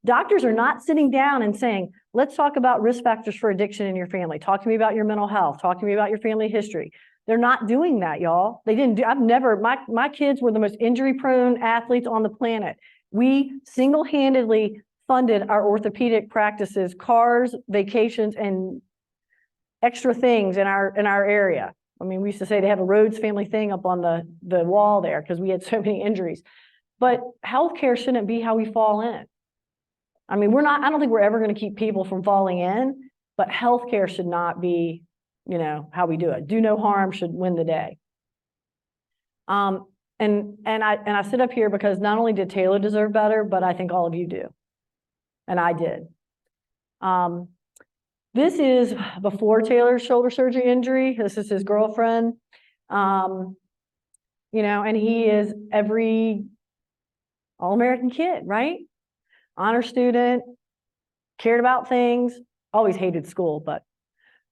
Doctors are not sitting down and saying, let's talk about risk factors for addiction in your family. Talk to me about your mental health. Talk to me about your family history. They're not doing that, y'all. They didn't do, my kids were the most injury-prone athletes on the planet. We single-handedly funded our orthopedic practices, cars, vacations, and extra things in our area. I mean, we used to say they have a Rhodes family thing up on the wall there because we had so many injuries. But healthcare shouldn't be how we fall in. I mean, I don't think we're ever going to keep people from falling in, but healthcare should not be, you know, how we do it. Do no harm should win the day. And I sit up here because not only did Taylor deserve better, but I think all of you do. And I did. This is before Taylor's shoulder surgery injury. This is his girlfriend. You know, and he is every all-American kid, right? Honor student, cared about things, always hated school, but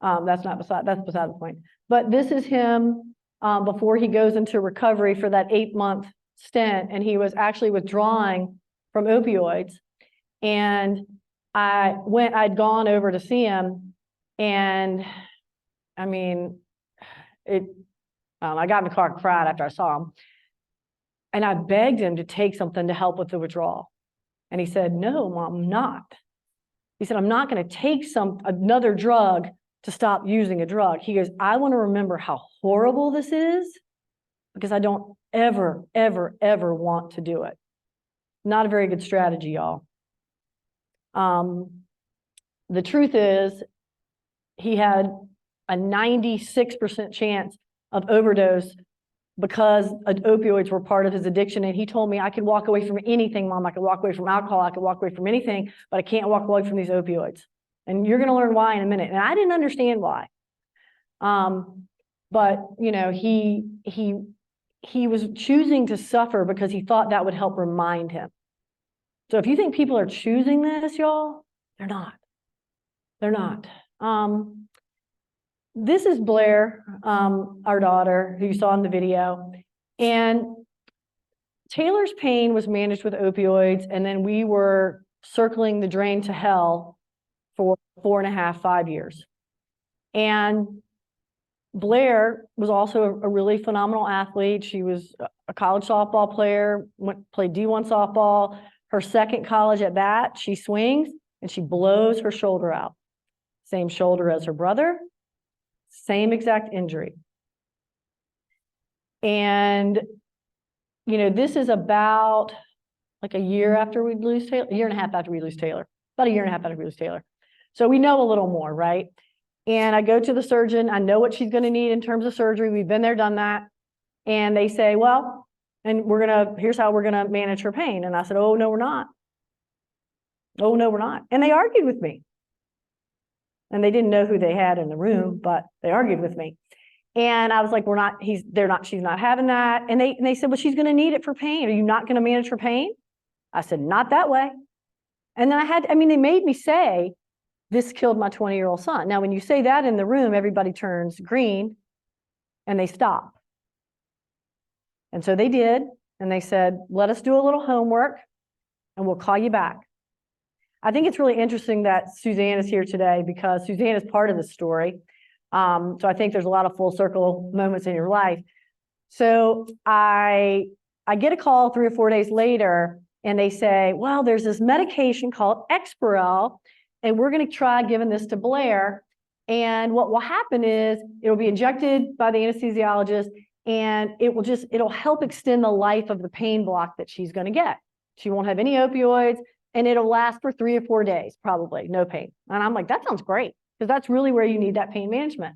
that's beside the point. But this is him before he goes into recovery for that 8-month stint, and he was actually withdrawing from opioids. And I'd gone over to see him, and I mean, I got in the car and cried after I saw him. And I begged him to take something to help with the withdrawal. And he said, no, Mom, I'm not. He said, I'm not going to take another drug to stop using a drug. He goes, I want to remember how horrible this is because I don't ever, ever, ever want to do it. Not a very good strategy, y'all. the truth is he had a 96% chance of overdose because opioids were part of his addiction. And he told me, I could walk away from anything, Mom. I could walk away from alcohol. I could walk away from anything, but I can't walk away from these opioids. And you're going to learn why in a minute. And I didn't understand why. But you know, he was choosing to suffer because he thought that would help remind him. So if you think people are choosing this, y'all, they're not. They're not. This is Blair, our daughter, who you saw in the video. And Taylor's pain was managed with opioids, and then we were circling the drain to hell for 4.5, 5 years. And Blair was also a really phenomenal athlete. She was a college softball player, played D1 softball. Her second college at bat, she swings and she blows her shoulder out. Same shoulder as her brother, same exact injury. And, you know, this is about like a year after we lose Taylor, a year and a half after we lose Taylor, about a year and a half after we lose Taylor. So we know a little more, right? And I go to the surgeon. I know what she's going to need in terms of surgery. We've been there, done that. And they say, well, and here's how we're going to manage her pain. And I said, oh, no, we're not. Oh, no, we're not. And they argued with me. And they didn't know who they had in the room, but they argued with me. And I was like, she's not having that. And they said, well, she's going to need it for pain. Are you not going to manage her pain? I said, not that way. And then they made me say, this killed my 20-year-old son. Now, when you say that in the room, everybody turns green and they stop. And so they did. And they said, let us do a little homework and we'll call you back. I think it's really interesting that Suzanne is here today because Suzanne is part of the story. So I think there's a lot of full circle moments in your life. So I get a call 3 or 4 days later and they say, well, there's this medication called Exparel and we're going to try giving this to Blair. And what will happen is it'll be injected by the anesthesiologist and it'll help extend the life of the pain block that she's going to get. She won't have any opioids and it'll last for 3 or 4 days, probably, no pain. And I'm like, that sounds great because that's really where you need that pain management.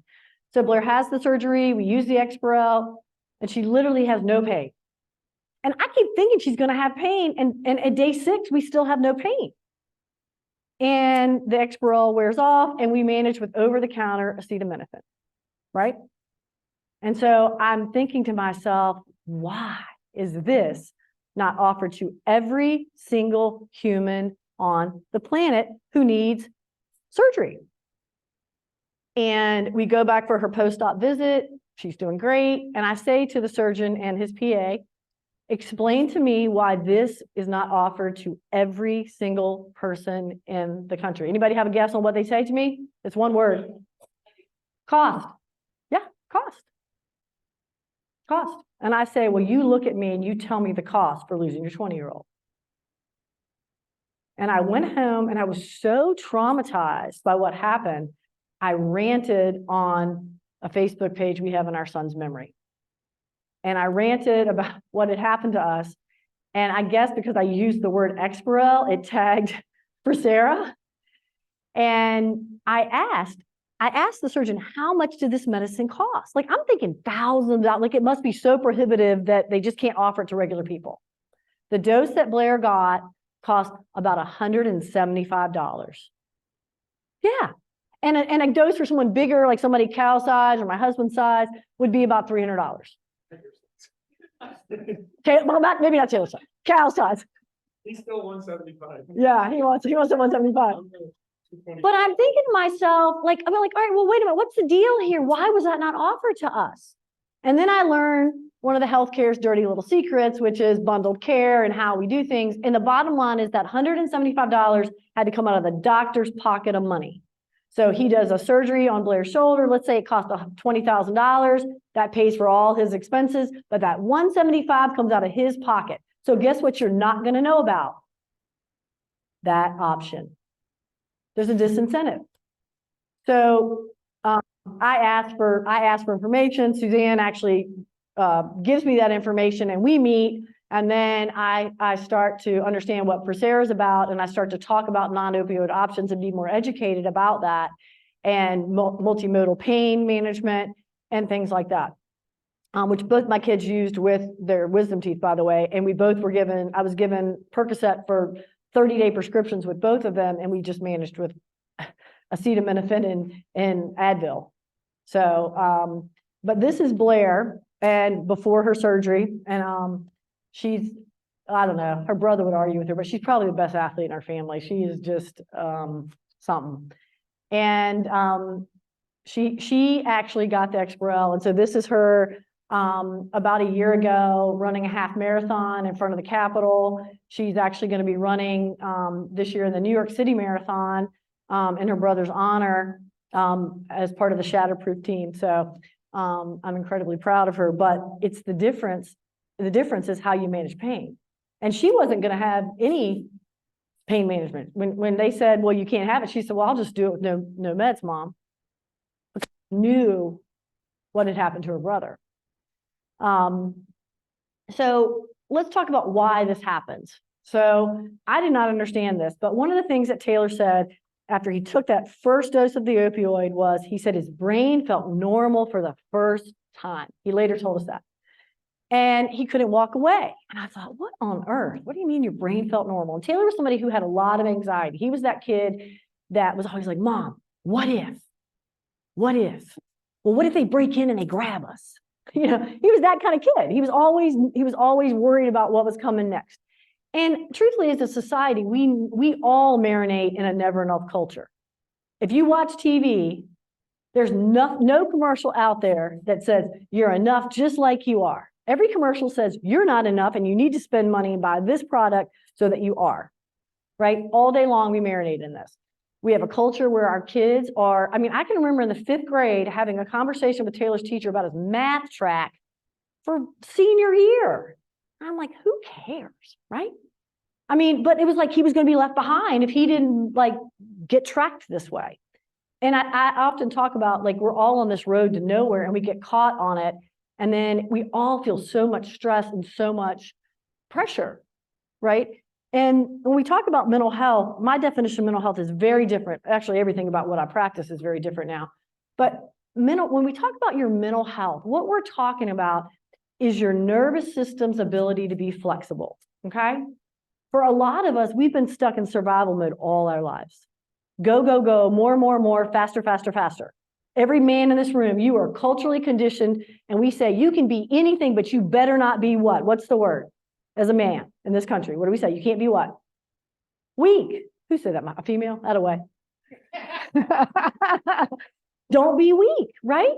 So Blair has the surgery, we use the Exparel, and she literally has no pain. And I keep thinking she's going to have pain, and at day 6, we still have no pain. And the Exparel wears off, and we manage with over-the-counter acetaminophen, right? And so I'm thinking to myself, why is this not offered to every single human on the planet who needs surgery? And we go back for her post-op visit. She's doing great. And I say to the surgeon and his PA, explain to me why this is not offered to every single person in the country. Anybody have a guess on what they say to me? It's one word. Cost. Yeah, cost. Cost. And I say, well, you look at me and you tell me the cost for losing your 20-year-old. And I went home and I was so traumatized by what happened. I ranted on a Facebook page we have in our son's memory. And I ranted about what had happened to us. And I guess because I used the word Exparel, it tagged for Sarah. And I asked the surgeon, how much did this medicine cost? Like, I'm thinking thousands, like it must be so prohibitive that they just can't offer it to regular people. The dose that Blair got cost about $175. Yeah. And a dose for someone bigger, like somebody Cal size or my husband's size, would be about $300. Well, maybe not Taylor size, Cal size. He's still 175. Yeah, he wants a 175. But I'm thinking to myself, all right, well, wait a minute, what's the deal here? Why was that not offered to us? And then I learned one of the healthcare's dirty little secrets, which is bundled care and how we do things. And the bottom line is that $175 had to come out of the doctor's pocket of money. So he does a surgery on Blair's shoulder. Let's say it cost $20,000. That pays for all his expenses, but that $175 comes out of his pocket. So guess what you're not going to know about? That option. There's a disincentive. So I asked for information. Suzanne actually gives me that information and we meet And then I start to understand what Coursera is about, and I start to talk about non-opioid options and be more educated about that, and multimodal pain management and things like that, which both my kids used with their wisdom teeth, by the way. And we both were given, I was given Percocet for 30-day prescriptions with both of them, and we just managed with acetaminophen and Advil. So, but this is Blair, and before her surgery, and she's, I don't know, her brother would argue with her, but she's probably the best athlete in our family. She is just something. And she actually got the Exparel. And so this is her about a year ago running a half marathon in front of the Capitol. She's actually going to be running this year in the New York City Marathon in her brother's honor as part of the Shatterproof team. So I'm incredibly proud of her, but it's the difference. The difference is how you manage pain. And she wasn't going to have any pain management. When they said, well, you can't have it, she said, well, I'll just do it with no meds, Mom. But she knew what had happened to her brother. So let's talk about why this happens. So I did not understand this, but one of the things that Taylor said after he took that first dose of the opioid was, he said his brain felt normal for the first time. He later told us that. And he couldn't walk away. And I thought, what on earth? What do you mean your brain felt normal? And Taylor was somebody who had a lot of anxiety. He was that kid that was always like, Mom, what if? What if? Well, what if they break in and they grab us? You know, he was that kind of kid. He was always worried about what was coming next. And truthfully, as a society, we all marinate in a never enough culture. If you watch TV, there's no commercial out there that says you're enough just like you are. Every commercial says you're not enough and you need to spend money and buy this product so that you are, right? All day long, we marinate in this. We have a culture where our kids are, I mean, I can remember in the 5th grade having a conversation with Taylor's teacher about his math track for senior year. I'm like, who cares, right? I mean, but it was like he was going to be left behind if he didn't like get tracked this way. And I often talk about like we're all on this road to nowhere and we get caught on it. And then we all feel so much stress and so much pressure, right? And when we talk about mental health, my definition of mental health is very different. Actually, everything about what I practice is very different now. But when we talk about your mental health, what we're talking about is your nervous system's ability to be flexible, okay? For a lot of us, we've been stuck in survival mode all our lives. Go, go, go, more, faster, faster, faster. Every man in this room, you are culturally conditioned, and we say you can be anything, but you better not be what? What's the word? As a man in this country, what do we say? You can't be what? Weak. Who said that? A female? That away. Don't be weak, right?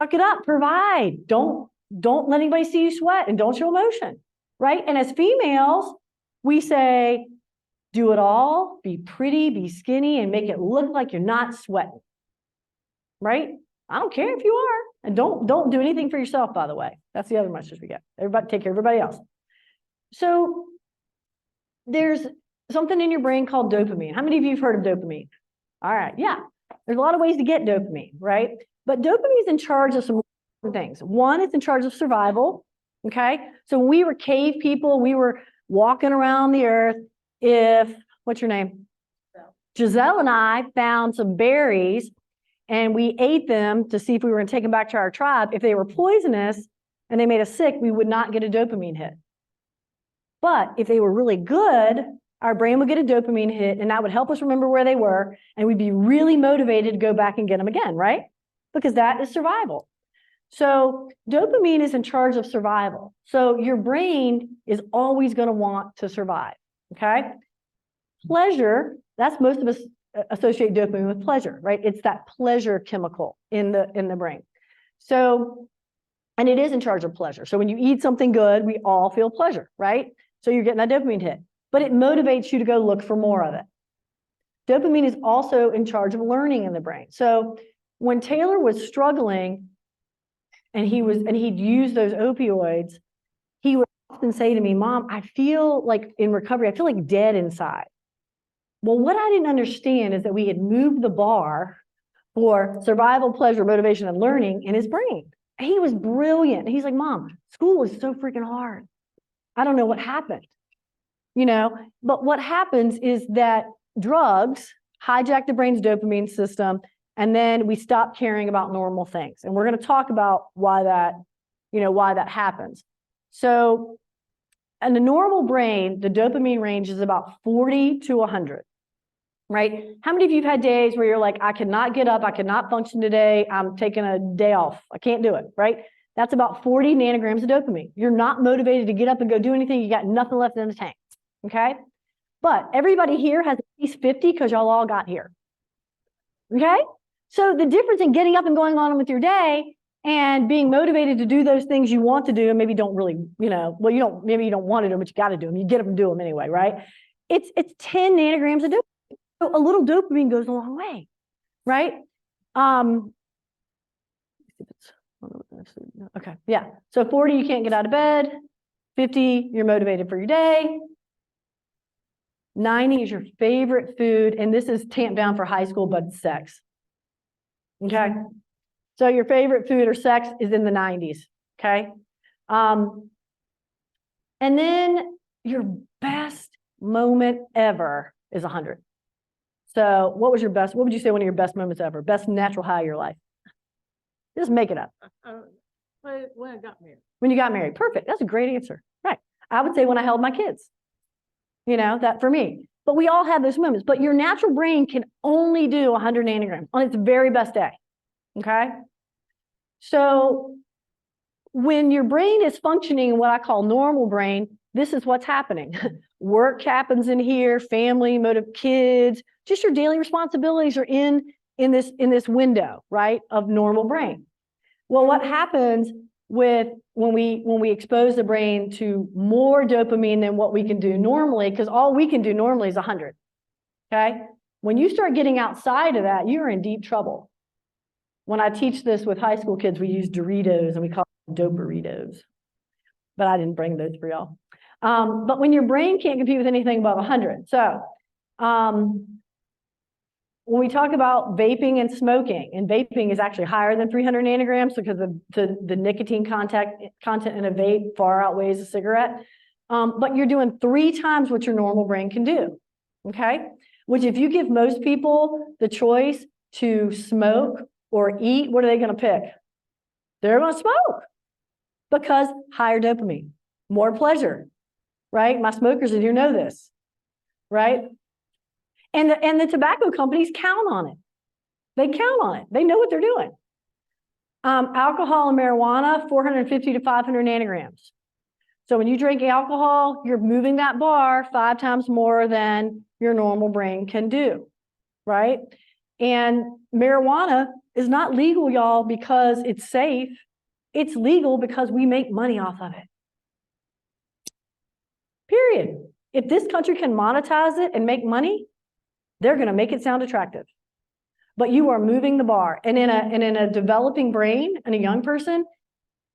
Suck it up, provide. Don't let anybody see you sweat, and don't show emotion, right? And as females, we say, do it all, be pretty, be skinny, and make it look like you're not sweating. Right? I don't care if you are. And don't do anything for yourself, by the way. That's the other message we get. Everybody take care of everybody else. So there's something in your brain called dopamine. How many of you have heard of dopamine? All right, yeah. There's a lot of ways to get dopamine, right? But dopamine is in charge of some things. One, it's in charge of survival, okay? So when we were cave people, we were walking around the earth. What's your name? Giselle and I found some berries and we ate them to see if we were going to take them back to our tribe. If they were poisonous and they made us sick, we would not get a dopamine hit. But if they were really good, our brain would get a dopamine hit, and that would help us remember where they were, and we'd be really motivated to go back and get them again, right? Because that is survival. So dopamine is in charge of survival. So your brain is always going to want to survive, okay? Pleasure, that's most of us associate dopamine with pleasure, right? It's that pleasure chemical in the brain. So, and it is in charge of pleasure. So when you eat something good, we all feel pleasure, right? So you're getting that dopamine hit, but it motivates you to go look for more of it. Dopamine is also in charge of learning in the brain. So when Taylor was struggling and he'd use those opioids, he would often say to me, Mom, I feel like in recovery, I feel like dead inside. Well, what I didn't understand is that we had moved the bar for survival, pleasure, motivation, and learning in his brain. He was brilliant. He's like, Mom, school is so freaking hard. I don't know what happened, but what happens is that drugs hijack the brain's dopamine system, and then we stop caring about normal things. And we're going to talk about why that happens. So in the normal brain, the dopamine range is about 40 to 100, right? How many of you have had days where you're like, I cannot get up, I cannot function today, I'm taking a day off, I can't do it, right? That's about 40 nanograms of dopamine. You're not motivated to get up and go do anything, you got nothing left in the tank, okay? But everybody here has at least 50 because y'all all got here, okay? So the difference in getting up and going on with your day and being motivated to do those things you want to do, and maybe don't really, maybe you don't want to do them, but you got to do them. You get up and do them anyway, right? It's 10 nanograms of dopamine. So a little dopamine goes a long way, right? Okay, yeah. So 40, you can't get out of bed. 50, you're motivated for your day. 90 is your favorite food, and this is tamped down for high school, but it's sex. Okay? So your favorite food or sex is in the 90s, okay? And then your best moment ever is 100. So what would you say one of your best moments ever? Best natural high of your life? Just make it up. When I got married. When you got married. Perfect. That's a great answer. Right. I would say when I held my kids. That for me. But we all have those moments. But your natural brain can only do 100 nanograms on its very best day. Okay? So when your brain is functioning in what I call normal brain, this is what's happening. Work happens in here, family, kids, just your daily responsibilities are in this window, right, of normal brain. Well, what happens when we expose the brain to more dopamine than what we can do normally, because all we can do normally is 100, okay? When you start getting outside of that, you're in deep trouble. When I teach this with high school kids, we use Doritos and we call them Doperitos. But I didn't bring those for y'all. But when your brain can't compete with anything above 100. So when we talk about vaping and smoking, and vaping is actually higher than 300 nanograms because the nicotine content in a vape far outweighs a cigarette. But you're doing 3 times what your normal brain can do, okay? Which if you give most people the choice to smoke or eat, what are they going to pick? They're going to smoke because higher dopamine, more pleasure, right? My smokers in here know this, right? And the tobacco companies count on it. They count on it. They know what they're doing. Alcohol and marijuana, 450 to 500 nanograms. So when you drink alcohol, you're moving that bar 5 times more than your normal brain can do, right? And marijuana is not legal, y'all, because it's safe. It's legal because we make money off of it. Period. If this country can monetize it and make money, they're going to make it sound attractive. But you are moving the bar. And in a developing brain, in a young person,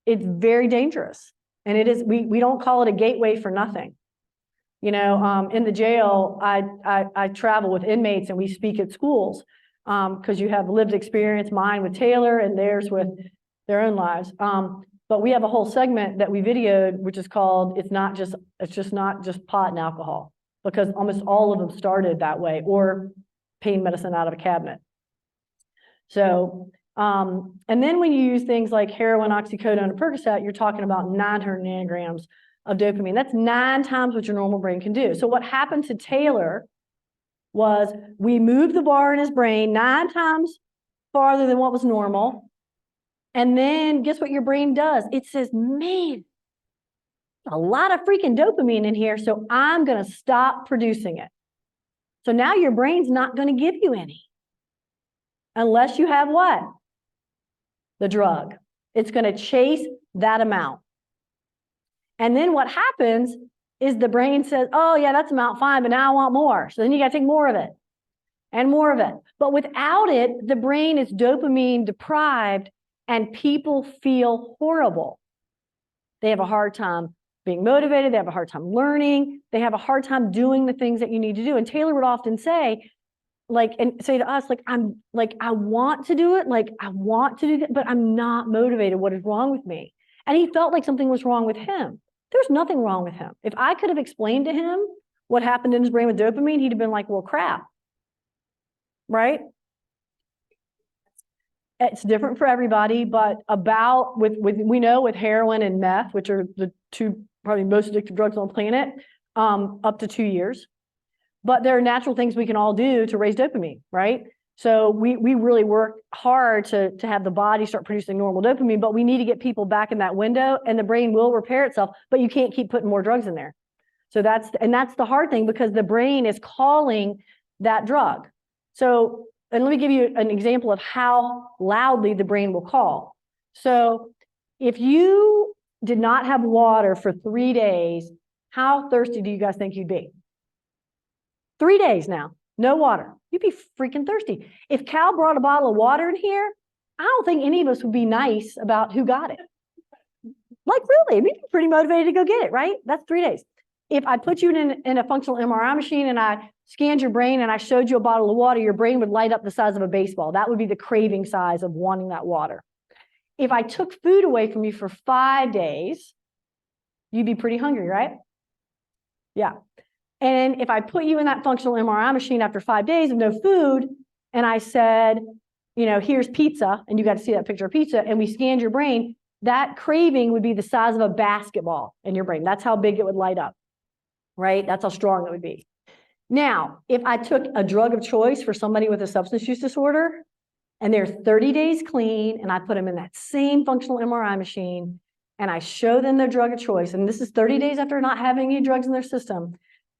it's very dangerous. And it is, we don't call it a gateway for nothing. In the jail, I travel with inmates and we speak at schools because you have lived experience, mine with Taylor and theirs with their own lives. But we have a whole segment that we videoed, which is called, it's just not just pot and alcohol, because almost all of them started that way, or pain medicine out of a cabinet. So, and then when you use things like heroin, oxycodone, and Percocet, you're talking about 900 nanograms of dopamine. That's 9 times what your normal brain can do. So what happened to Taylor was we moved the bar in his brain 9 times farther than what was normal. And then guess what your brain does? It says, man, a lot of freaking dopamine in here, so I'm going to stop producing it. So now your brain's not going to give you any. Unless you have what? The drug. It's going to chase that amount. And then what happens is the brain says, oh yeah, that's amount fine, but now I want more. So then you got to take more of it and more of it. But without it, the brain is dopamine deprived and people feel horrible. They have a hard time being motivated. They have a hard time learning. They have a hard time doing the things that you need to do. And Taylor would often say, and say to us, I want to do it. I want to do that, but I'm not motivated. What is wrong with me? And he felt like something was wrong with him. There's nothing wrong with him. If I could have explained to him what happened in his brain with dopamine, he'd have been like, well, crap. Right? It's different for everybody, but we know with heroin and meth, which are the two probably most addictive drugs on the planet, up to 2 years. But there are natural things we can all do to raise dopamine, right? So we really work hard to have the body start producing normal dopamine, but we need to get people back in that window, and the brain will repair itself, but you can't keep putting more drugs in there. So that's the hard thing, because the brain is calling that drug. So, and let me give you an example of how loudly the brain will call. So if you did not have water for 3 days, how thirsty do you guys think you'd be? 3 days now, no water. You'd be freaking thirsty. If Cal brought a bottle of water in here, I don't think any of us would be nice about who got it. Like, really, we'd be pretty motivated to go get it, right? That's 3 days. If I put you in a functional MRI machine and I scanned your brain and I showed you a bottle of water, your brain would light up the size of a baseball. That would be the craving size of wanting that water. If I took food away from you for 5 days, you'd be pretty hungry, right? Yeah. And if I put you in that functional MRI machine after 5 days of no food, and I said, you know, here's pizza, and you got to see that picture of pizza, and we scanned your brain, that craving would be the size of a basketball in your brain. That's how big it would light up, right? That's how strong it would be. Now, if I took a drug of choice for somebody with a substance use disorder, and they're 30 days clean, and I put them in that same functional MRI machine, and I show them their drug of choice, and this is 30 days after not having any drugs in their system,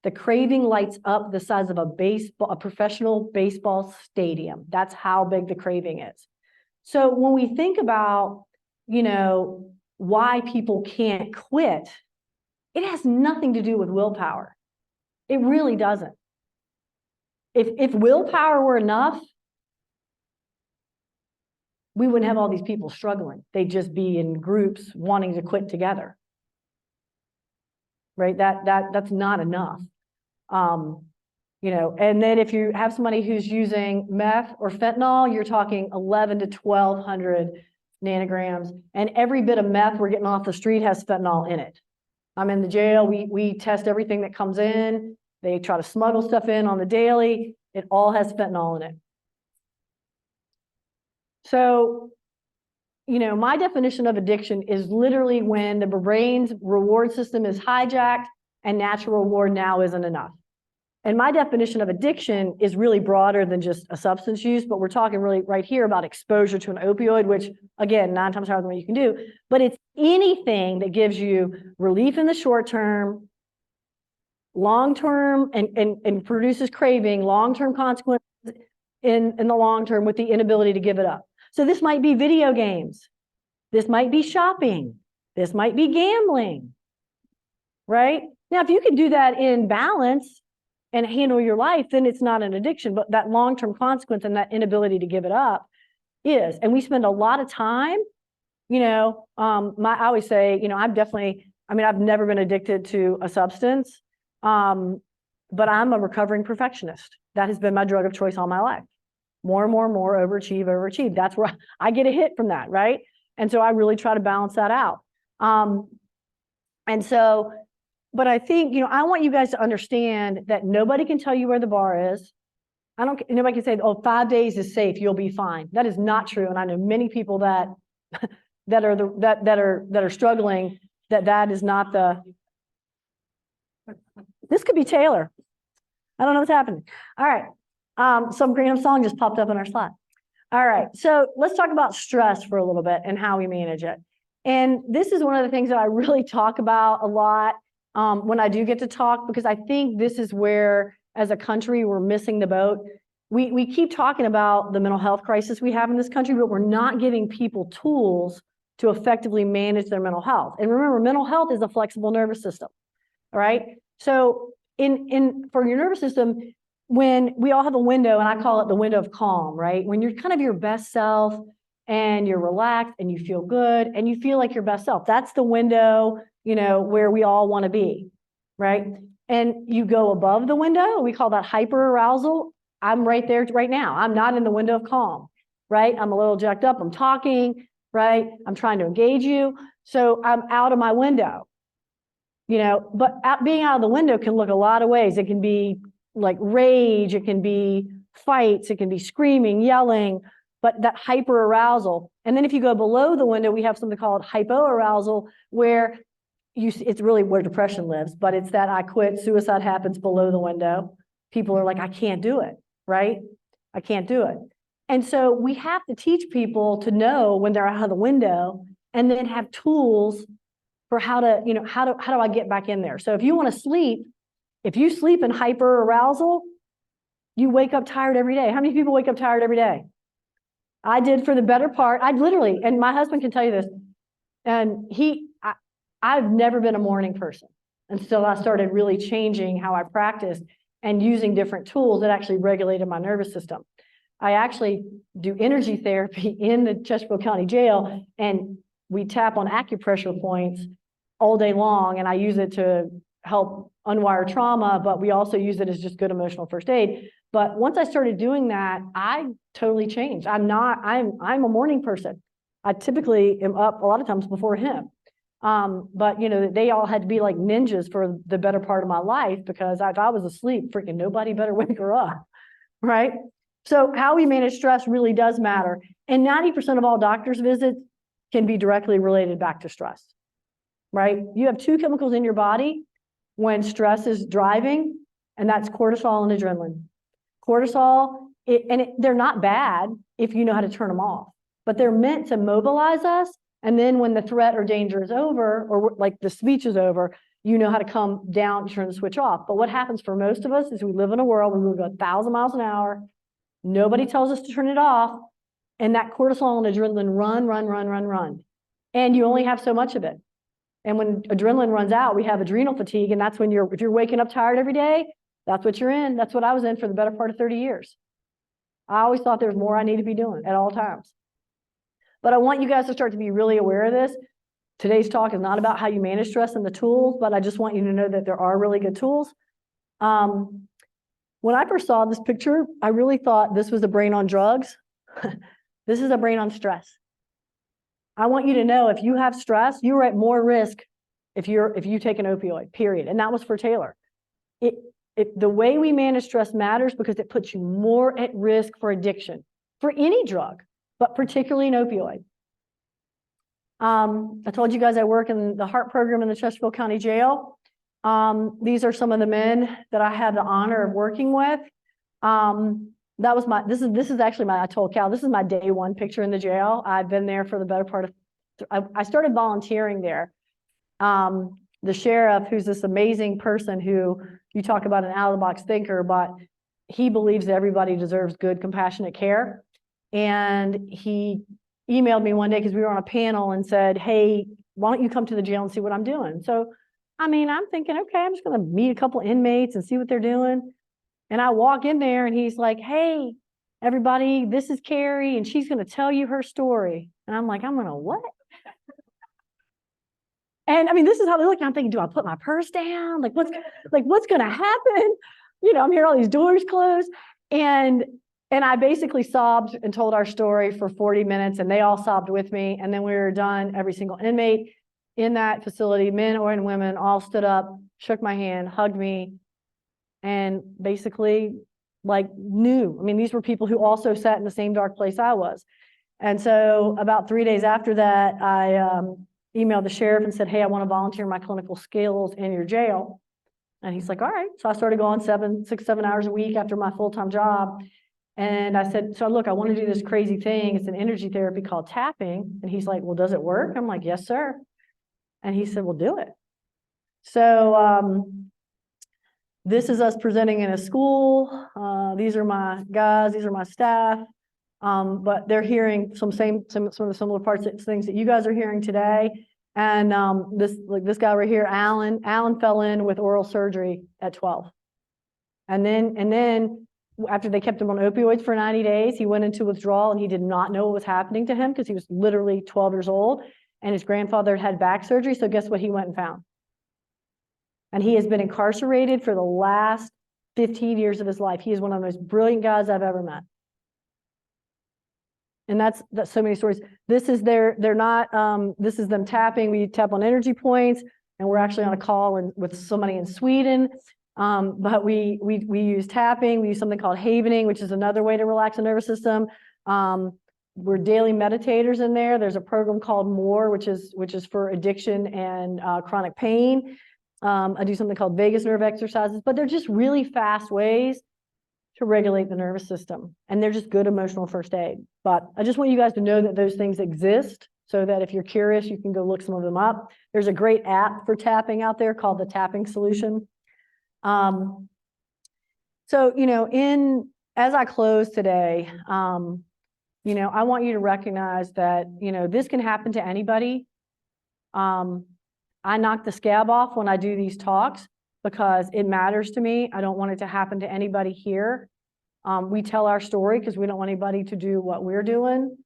the craving lights up the size of a professional baseball stadium. That's how big the craving is. So when we think about, you know, why people can't quit, it has nothing to do with willpower. It really doesn't. If willpower were enough, we wouldn't have all these people struggling. They'd just be in groups wanting to quit together. Right? That's not enough. You know, and then if you have somebody who's using meth or fentanyl, you're talking 11 to 1200 nanograms, and every bit of meth we're getting off the street has fentanyl in it. I'm in the jail. We test everything that comes in. They try to smuggle stuff in on the daily. It all has fentanyl in it. So, you know, my definition of addiction is literally when the brain's reward system is hijacked and natural reward now isn't enough. And my definition of addiction is really broader than just a substance use, but we're talking really right here about exposure to an opioid, which again, 9 times harder than what you can do, but it's anything that gives you relief in the short term, long-term, and produces craving, long-term consequences in the long term with the inability to give it up. So this might be video games. This might be shopping. This might be gambling, right? Now, if you can do that in balance and handle your life, then it's not an addiction, but that long-term consequence and that inability to give it up is. And we spend a lot of time, you know, I always say, you know, I've never been addicted to a substance, but I'm a recovering perfectionist. That has been my drug of choice all my life. More and more and more, overachieve. That's where I get a hit from that, right? And so I really try to balance that out. And so, but I think, you know, I want you guys to understand that nobody can tell you where the bar is. Nobody can say, oh, 5 days is safe, you'll be fine. That is not true. And I know many people that are struggling, that is not the. This could be Taylor. I don't know what's happening. All right. Some random song just popped up on our slide. All right, so let's talk about stress for a little bit and how we manage it. And this is one of the things that I really talk about a lot when I do get to talk, because I think this is where, as a country, we're missing the boat. We keep talking about the mental health crisis we have in this country, but we're not giving people tools to effectively manage their mental health. And remember, mental health is a flexible nervous system, all right? So for your nervous system, when we all have a window, and I call it the window of calm, right? When you're kind of your best self and you're relaxed and you feel good and you feel like your best self, that's the window, you know, where we all want to be, right? And you go above the window, we call that hyperarousal. I'm right there right now. I'm not in the window of calm, right? I'm a little jacked up. I'm talking, right? I'm trying to engage you. So I'm out of my window. But being out of the window can look a lot of ways. It can be like rage, it can be fights, it can be screaming, yelling, but that hyper arousal. And then if you go below the window, we have something called hypoarousal, where it's really where depression lives, but it's that I quit, suicide happens below the window. People are like, I can't do it, right? I can't do it. And so we have to teach people to know when they're out of the window, and then have tools for how to, how do I get back in there? So if you want to sleep, if you sleep in hyper arousal, you wake up tired every day. How many people wake up tired every day? I did for the better part. I literally, and my husband can tell you this, and I've never been a morning person until I started really changing how I practiced and using different tools that actually regulated my nervous system. I actually do energy therapy in the Chesterfield County Jail, and we tap on acupressure points all day long, and I use it to help unwire trauma, but we also use it as just good emotional first aid. But once I started doing that, I totally changed. I'm a morning person. I typically am up a lot of times before him. But they all had to be like ninjas for the better part of my life, because if I was asleep, freaking nobody better wake her up, right? So how we manage stress really does matter. And 90% of all doctor's visits can be directly related back to stress, right? You have two chemicals in your body when stress is driving, and that's cortisol and adrenaline. Cortisol, they're not bad if you know how to turn them off, but they're meant to mobilize us. And then when the threat or danger is over, or like the speech is over, you know how to come down and turn the switch off. But what happens for most of us is we live in a world where we go 1,000 miles an hour. Nobody tells us to turn it off. And that cortisol and adrenaline run. And you only have so much of it. And when adrenaline runs out, we have adrenal fatigue. And that's when if you're waking up tired every day, that's what you're in. That's what I was in for the better part of 30 years. I always thought there was more I need to be doing at all times. But I want you guys to start to be really aware of this. Today's talk is not about how you manage stress and the tools, but I just want you to know that there are really good tools. When I first saw this picture, I really thought this was a brain on drugs. This is a brain on stress. I want you to know, if you have stress, you're at more risk if you take an opioid, period. And that was for Taylor. The way we manage stress matters, because it puts you more at risk for addiction, for any drug, but particularly an opioid. I told you guys I work in the heart program in the Chesterfield County Jail. These are some of the men that I have the honor of working with. This is actually I told Cal, this is my day one picture in the jail. I've been there for the better part of, I started volunteering there. The sheriff, who's this amazing person who, you talk about an out of the box thinker, but he believes that everybody deserves good, compassionate care. And he emailed me one day, because we were on a panel, and said, hey, why don't you come to the jail and see what I'm doing? So, I'm thinking, okay, I'm just going to meet a couple inmates and see what they're doing. And I walk in there, and he's like, hey, everybody, this is Kerri, and she's going to tell you her story. And I'm like, I'm going to what? And this is how they look. I'm thinking, do I put my purse down? What's going to happen? I'm hearing all these doors close. And I basically sobbed and told our story for 40 minutes, and they all sobbed with me. And then we were done. Every single inmate in that facility, men or women, all stood up, shook my hand, hugged me, and basically knew. These were people who also sat in the same dark place I was. And so about 3 days after that, I emailed the sheriff and said, hey, I want to volunteer my clinical skills in your jail. And he's like, all right. So I started going 6, 7 hours a week after my full-time job. And I said, so look, I want to do this crazy thing. It's an energy therapy called tapping. And he's like, well, does it work? I'm like, yes, sir. And he said, well, do it. So this is us presenting in a school. These are my guys. These are my staff. But they're hearing some of the similar parts of things that you guys are hearing today. And this guy right here, Alan fell in with oral surgery at 12. And then after they kept him on opioids for 90 days, he went into withdrawal, and he did not know what was happening to him, because he was literally 12 years old, and his grandfather had back surgery. So guess what he went and found? And he has been incarcerated for the last 15 years of his life. He is one of the most brilliant guys I've ever met. And that's so many stories. This is they're not, this is them tapping. We tap on energy points. and we're actually on a call with somebody in Sweden. But we use tapping. We use something called havening, which is another way to relax the nervous system. We're daily meditators in there. There's a program called MORE, which is for addiction and chronic pain. I do something called vagus nerve exercises, but they're just really fast ways to regulate the nervous system. And they're just good emotional first aid. But I just want you guys to know that those things exist, so that if you're curious, you can go look some of them up. There's a great app for tapping out there called the Tapping Solution. So, as I close today, I want you to recognize that, this can happen to anybody. I knock the scab off when I do these talks because it matters to me. I don't want it to happen to anybody here. We tell our story because we don't want anybody to do what we're doing.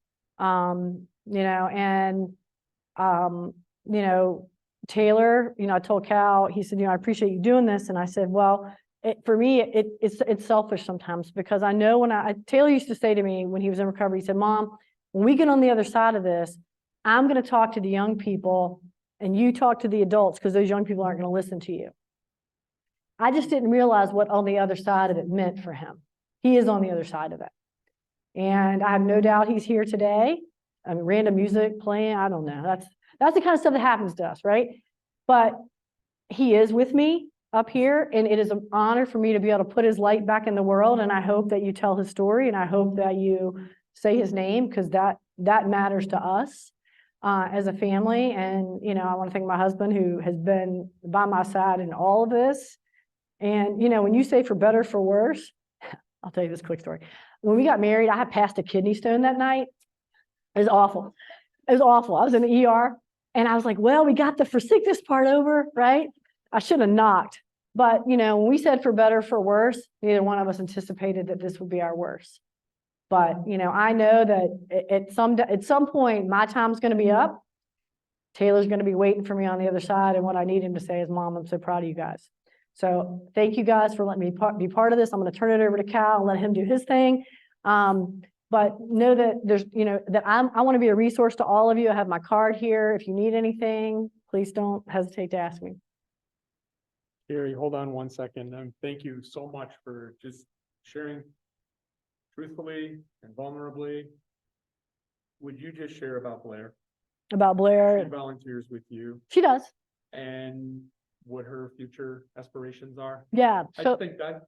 Taylor, I told Cal, he said, I appreciate you doing this. And I said, well, for me, it's selfish sometimes, because I know Taylor used to say to me when he was in recovery, he said, Mom, when we get on the other side of this, I'm going to talk to the young people and you talk to the adults, because those young people aren't going to listen to you. I just didn't realize what on the other side of it meant for him. He is on the other side of it. And I have no doubt he's here today. I mean, random music playing, I don't know. That's the kind of stuff that happens to us, right? But he is with me up here, and it is an honor for me to be able to put his light back in the world. And I hope that you tell his story, and I hope that you say his name, because that matters to us as a family. And, I want to thank my husband, who has been by my side in all of this. And, when you say for better, or for worse, I'll tell you this quick story. When we got married, I had passed a kidney stone that night. It was awful. It was awful. I was in the ER, and I was like, well, we got the for sickness part over, right? I should have knocked. But, when we said for better, for worse, neither one of us anticipated that this would be our worst. But, I know that at some point, my time's going to be up. Taylor's going to be waiting for me on the other side. And what I need him to say is, Mom, I'm so proud of you guys. So thank you guys for letting me be part of this. I'm going to turn it over to Cal and let him do his thing. But know that there's, that I want to be a resource to all of you. I have my card here. If you need anything, please don't hesitate to ask me. Kerri, hold on one second. Thank you so much for just sharing truthfully and vulnerably. Would you just share about Blair? About Blair? She volunteers with you. She does. And what her future aspirations are. Yeah. I think that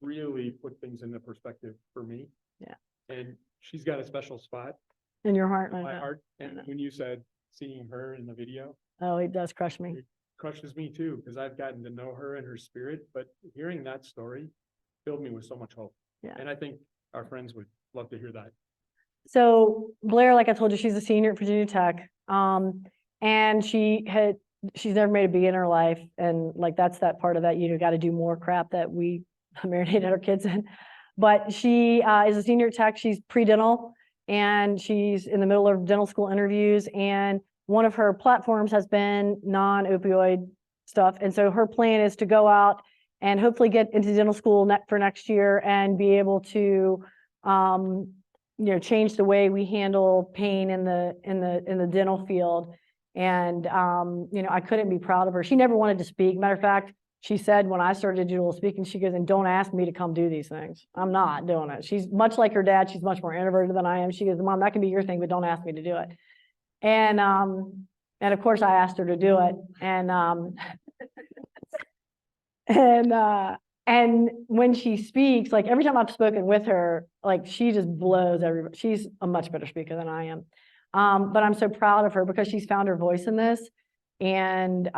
really put things into perspective for me. Yeah. And she's got a special spot in your heart. in my heart. And when you said seeing her in the video, oh, it does crush me. It crushes me too, because I've gotten to know her and her spirit. But hearing that story filled me with so much hope. Yeah. And I think our friends would love to hear that. So Blair, like I told you, she's a senior at Virginia Tech. And she's never made a B in her life. And like, that's that part of that, got to do more crap that we marinated our kids in. But she is a senior at Tech. She's pre-dental, and she's in the middle of dental school interviews. And one of her platforms has been non-opioid stuff. And so her plan is to go out and hopefully get into dental school for next year and be able to, change the way we handle pain in the dental field. And, I couldn't be proud of her. She never wanted to speak. Matter of fact, she said when I started to do a little speaking, she goes, and don't ask me to come do these things. I'm not doing it. She's much like her dad. She's much more introverted than I am. She goes, Mom, that can be your thing, but don't ask me to do it. And of course I asked her to do it. And when she speaks, like every time I've spoken with her, like she just blows everybody. She's a much better speaker than I am. But I'm so proud of her because she's found her voice in this. And,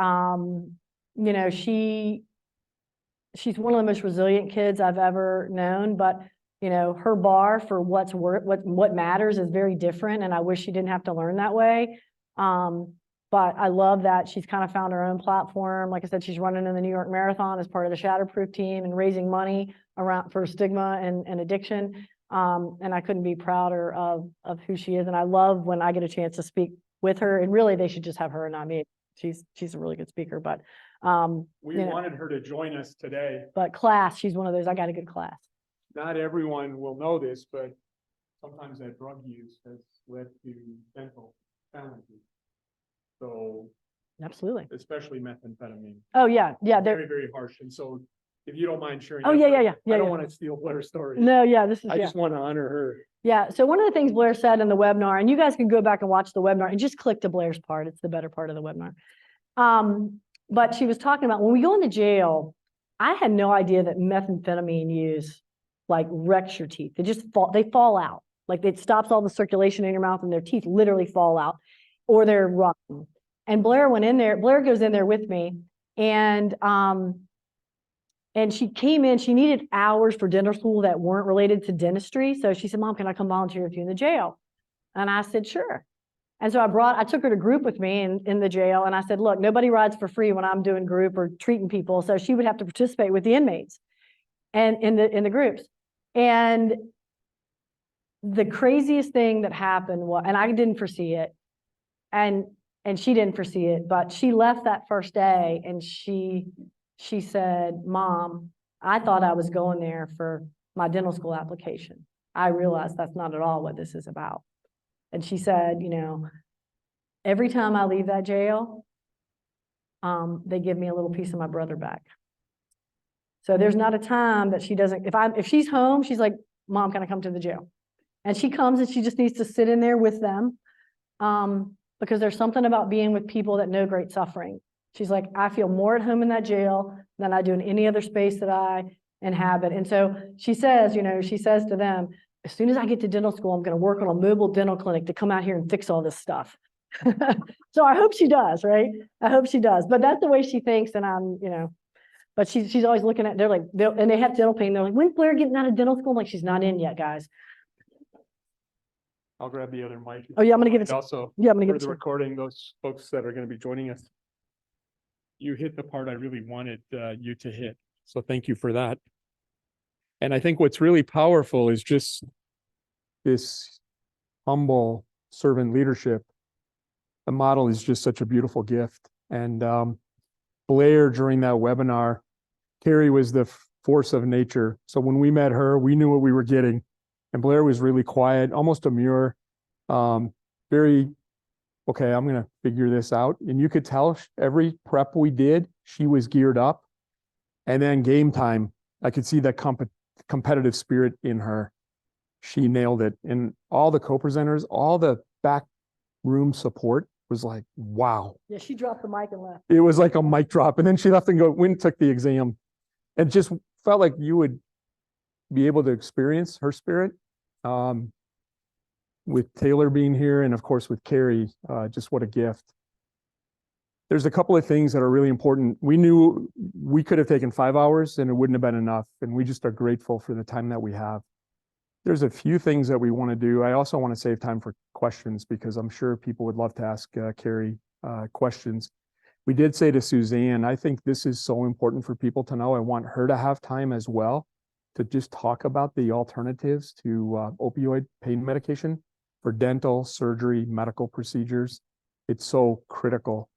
she's one of the most resilient kids I've ever known, but her bar for what matters is very different. And I wish she didn't have to learn that way. But I love that she's kind of found her own platform. Like I said, she's running in the New York Marathon as part of the Shatterproof team and raising money for stigma and addiction. And I couldn't be prouder of who she is. And I love when I get a chance to speak with her. And really, they should just have her and not me. She's a really good speaker. But we wanted her to join us today. But class, she's one of those. I got a good class. Not everyone will know this, but sometimes that drug use has led to dental challenges. So Absolutely. especially methamphetamine. Oh, yeah, yeah. Very, very harsh. And so if you don't mind sharing. Oh, that, yeah, but yeah, yeah, I yeah, don't yeah. want to steal Blair's story. No, yeah, this is, I yeah. just want to honor her. Yeah, so one of the things Blair said in the webinar, and you guys can go back and watch the webinar and just click to Blair's part. It's the better part of the webinar. But she was talking about when we go into jail, I had no idea that methamphetamine use like wrecks your teeth. They fall out. Like it stops all the circulation in your mouth and their teeth literally fall out or they're rotten. And Blair went in there, Blair goes in there with me and she came in, she needed hours for dental school that weren't related to dentistry. So she said, Mom, can I come volunteer with you in the jail? And I said, sure. And so I took her to group with me in the jail. And I said, look, nobody rides for free when I'm doing group or treating people. So she would have to participate with the inmates and in the groups. And the craziest thing that happened was, and I didn't foresee it, and she didn't foresee it, but she left that first day and she said, Mom, I thought I was going there for my dental school application. I realized that's not at all what this is about. And she said, you know, every time I leave that jail, they give me a little piece of my brother back. So there's not a time that she doesn't, if she's home, she's like, Mom, can I come to the jail? And she comes and she just needs to sit in there with them. Because there's something about being with people that know great suffering. She's like, I feel more at home in that jail than I do in any other space that I inhabit. And so she says, you know, she says to them, as soon as I get to dental school, I'm going to work on a mobile dental clinic to come out here and fix all this stuff. So I hope she does, right? I hope she does. But that's the way she thinks. And I'm, you know, but she's always looking at, and they have dental pain. They're like, when's Blair getting out of dental school? I'm like, she's not in yet, guys. I'll grab the other mic. Oh, yeah, I'm going to give it to Also, yeah, I'm going to for give it the to recording, those folks that are going to be joining us, you hit the part I really wanted you to hit. So thank you for that. And I think what's really powerful is just this humble servant leadership. The model is just such a beautiful gift. And Blair, during that webinar, Kerri was the force of nature. So when we met her, we knew what we were getting. And Blair was really quiet, almost demure, very, okay, I'm going to figure this out. And you could tell every prep we did, she was geared up. And then game time, I could see that competitive spirit in her. She nailed it. And all the co-presenters, all the back room support was like, wow. Yeah, she dropped the mic and left. It was like a mic drop. And then she left and went and took the exam. And just felt like you would be able to experience her spirit. With Taylor being here and of course with Kerri, just what a gift. There's a couple of things that are really important. We knew we could have taken 5 hours and it wouldn't have been enough. And we just are grateful for the time that we have. There's a few things that we want to do. I also want to save time for questions because I'm sure people would love to ask Kerri questions. We did say to Suzanne, I think this is so important for people to know. I want her to have time as well to just talk about the alternatives to opioid pain medication for dental, surgery, medical procedures. It's so critical.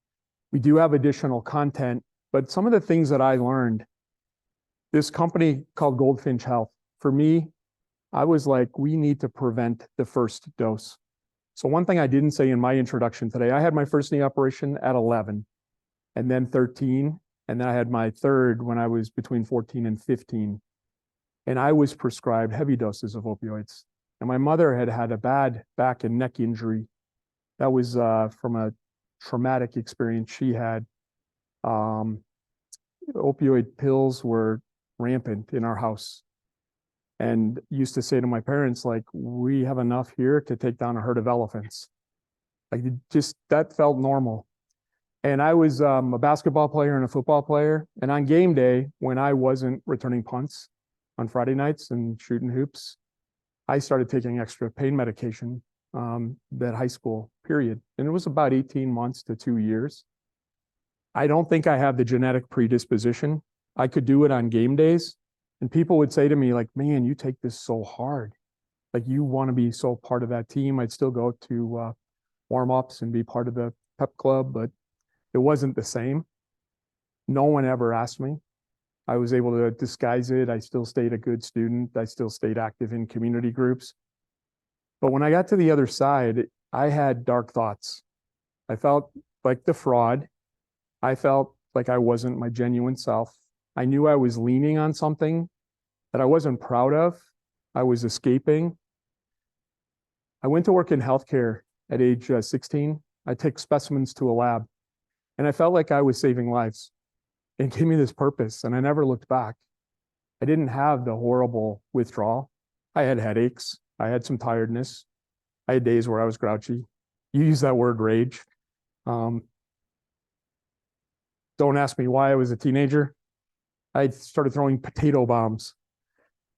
We do have additional content, but some of the things that I learned, this company called Goldfinch Health, for me, I was like, we need to prevent the first dose. So one thing I didn't say in my introduction today, I had my first knee operation at 11 and then 13. And then I had my third when I was between 14 and 15. And I was prescribed heavy doses of opioids. And my mother had had a bad back and neck injury. That was from a traumatic experience she had. Opioid pills were rampant in our house. And used to say to my parents, like, we have enough here to take down a herd of elephants. Like, just that felt normal. And I was a basketball player and a football player. And on game day, when I wasn't returning punts on Friday nights and shooting hoops, I started taking extra pain medication that high school period. And it was about 18 months to 2 years. I don't think I have the genetic predisposition. I could do it on game days. And people would say to me, like, man, you take this so hard. Like, you want to be so part of that team. I'd still go to warm-ups and be part of the pep club, but it wasn't the same. No one ever asked me. I was able to disguise it. I still stayed a good student. I still stayed active in community groups. But when I got to the other side, I had dark thoughts. I felt like the fraud. I felt like I wasn't my genuine self. I knew I was leaning on something that I wasn't proud of. I was escaping. I went to work in healthcare at age 16. I took specimens to a lab, and I felt like I was saving lives. It gave me this purpose, and I never looked back. I didn't have the horrible withdrawal. I had headaches. I had some tiredness. I had days where I was grouchy. You use that word rage. Don't ask me why I was a teenager. I started throwing potato bombs.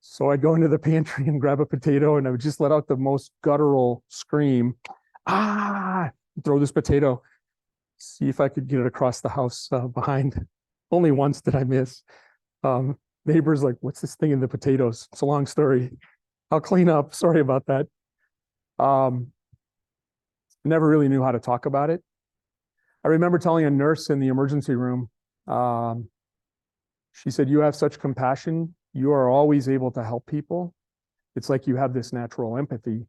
So I'd go into the pantry and grab a potato, and I would just let out the most guttural scream. Ah, throw this potato. See if I could get it across the house behind. Only once did I miss. Neighbors like, what's this thing in the potatoes? It's a long story. I'll clean up. Sorry about that. Never really knew how to talk about it. I remember telling a nurse in the emergency room, she said, you have such compassion. You are always able to help people. It's like you have this natural empathy.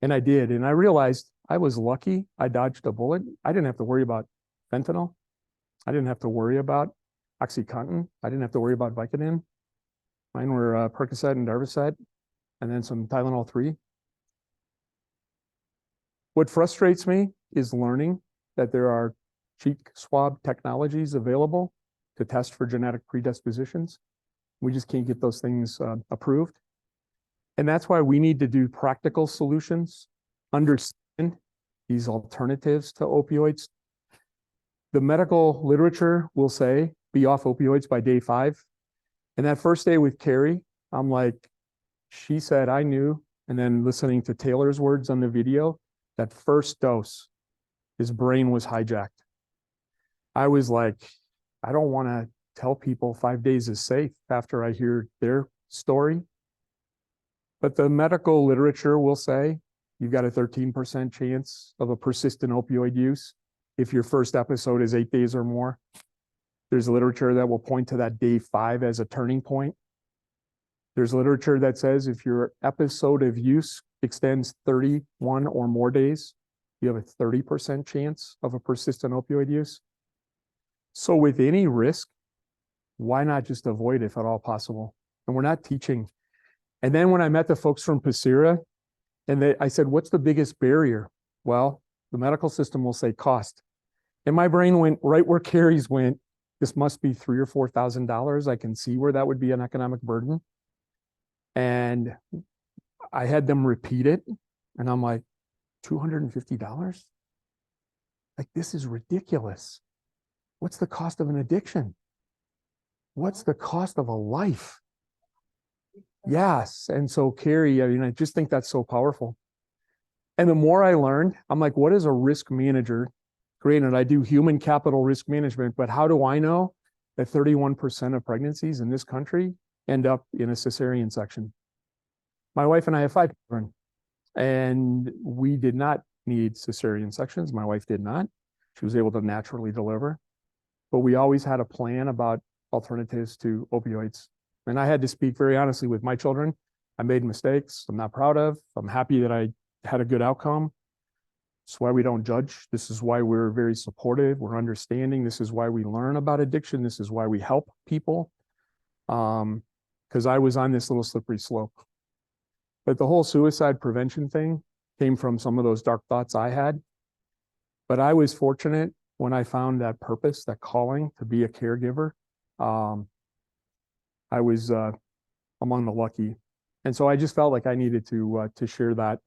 And I did. And I realized I was lucky. I dodged a bullet. I didn't have to worry about fentanyl. I didn't have to worry about OxyContin. I didn't have to worry about Vicodin. Mine were Percocet and Darvocet, and then some Tylenol 3. What frustrates me is learning that there are cheek swab technologies available to test for genetic predispositions. We just can't get those things approved. And that's why we need to do practical solutions, understand these alternatives to opioids. The medical literature will say, be off opioids by day 5. And that first day with Kerri, I'm like, she said, I knew, and then listening to Taylor's words on the video, that first dose, his brain was hijacked. I was like, I don't want to tell people 5 days is safe after I hear their story. But the medical literature will say you've got a 13% chance of a persistent opioid use if your first episode is 8 days or more. There's literature that will point to that day 5 as a turning point. There's literature that says if your episode of use extends 31 or more days, you have a 30% chance of a persistent opioid use. So with any risk, why not just avoid if at all possible? And we're not teaching. And then when I met the folks from Pacira, and I said, what's the biggest barrier? Well, the medical system will say cost. And my brain went right where Kerri's went. This must be $3,000 or $4,000. I can see where that would be an economic burden. And I had them repeat it. And I'm like, $250? Like, this is ridiculous. What's the cost of an addiction? What's the cost of a life? Yes. And so Kerri, I mean, I just think that's so powerful. And the more I learned, I'm like, what is a risk manager? Granted, I do human capital risk management, but how do I know that 31% of pregnancies in this country end up in a cesarean section? My wife and I have 5 children, and we did not need cesarean sections. My wife did not. She was able to naturally deliver. But we always had a plan about alternatives to opioids. And I had to speak very honestly with my children. I made mistakes I'm not proud of. I'm happy that I had a good outcome. That's why we don't judge. This is why we're very supportive. We're understanding. This is why we learn about addiction. This is why we help people. Because I was on this little slippery slope. But the whole suicide prevention thing came from some of those dark thoughts I had. But I was fortunate when I found that purpose, that calling to be a caregiver. I was among the lucky. And so I just felt like I needed to share that.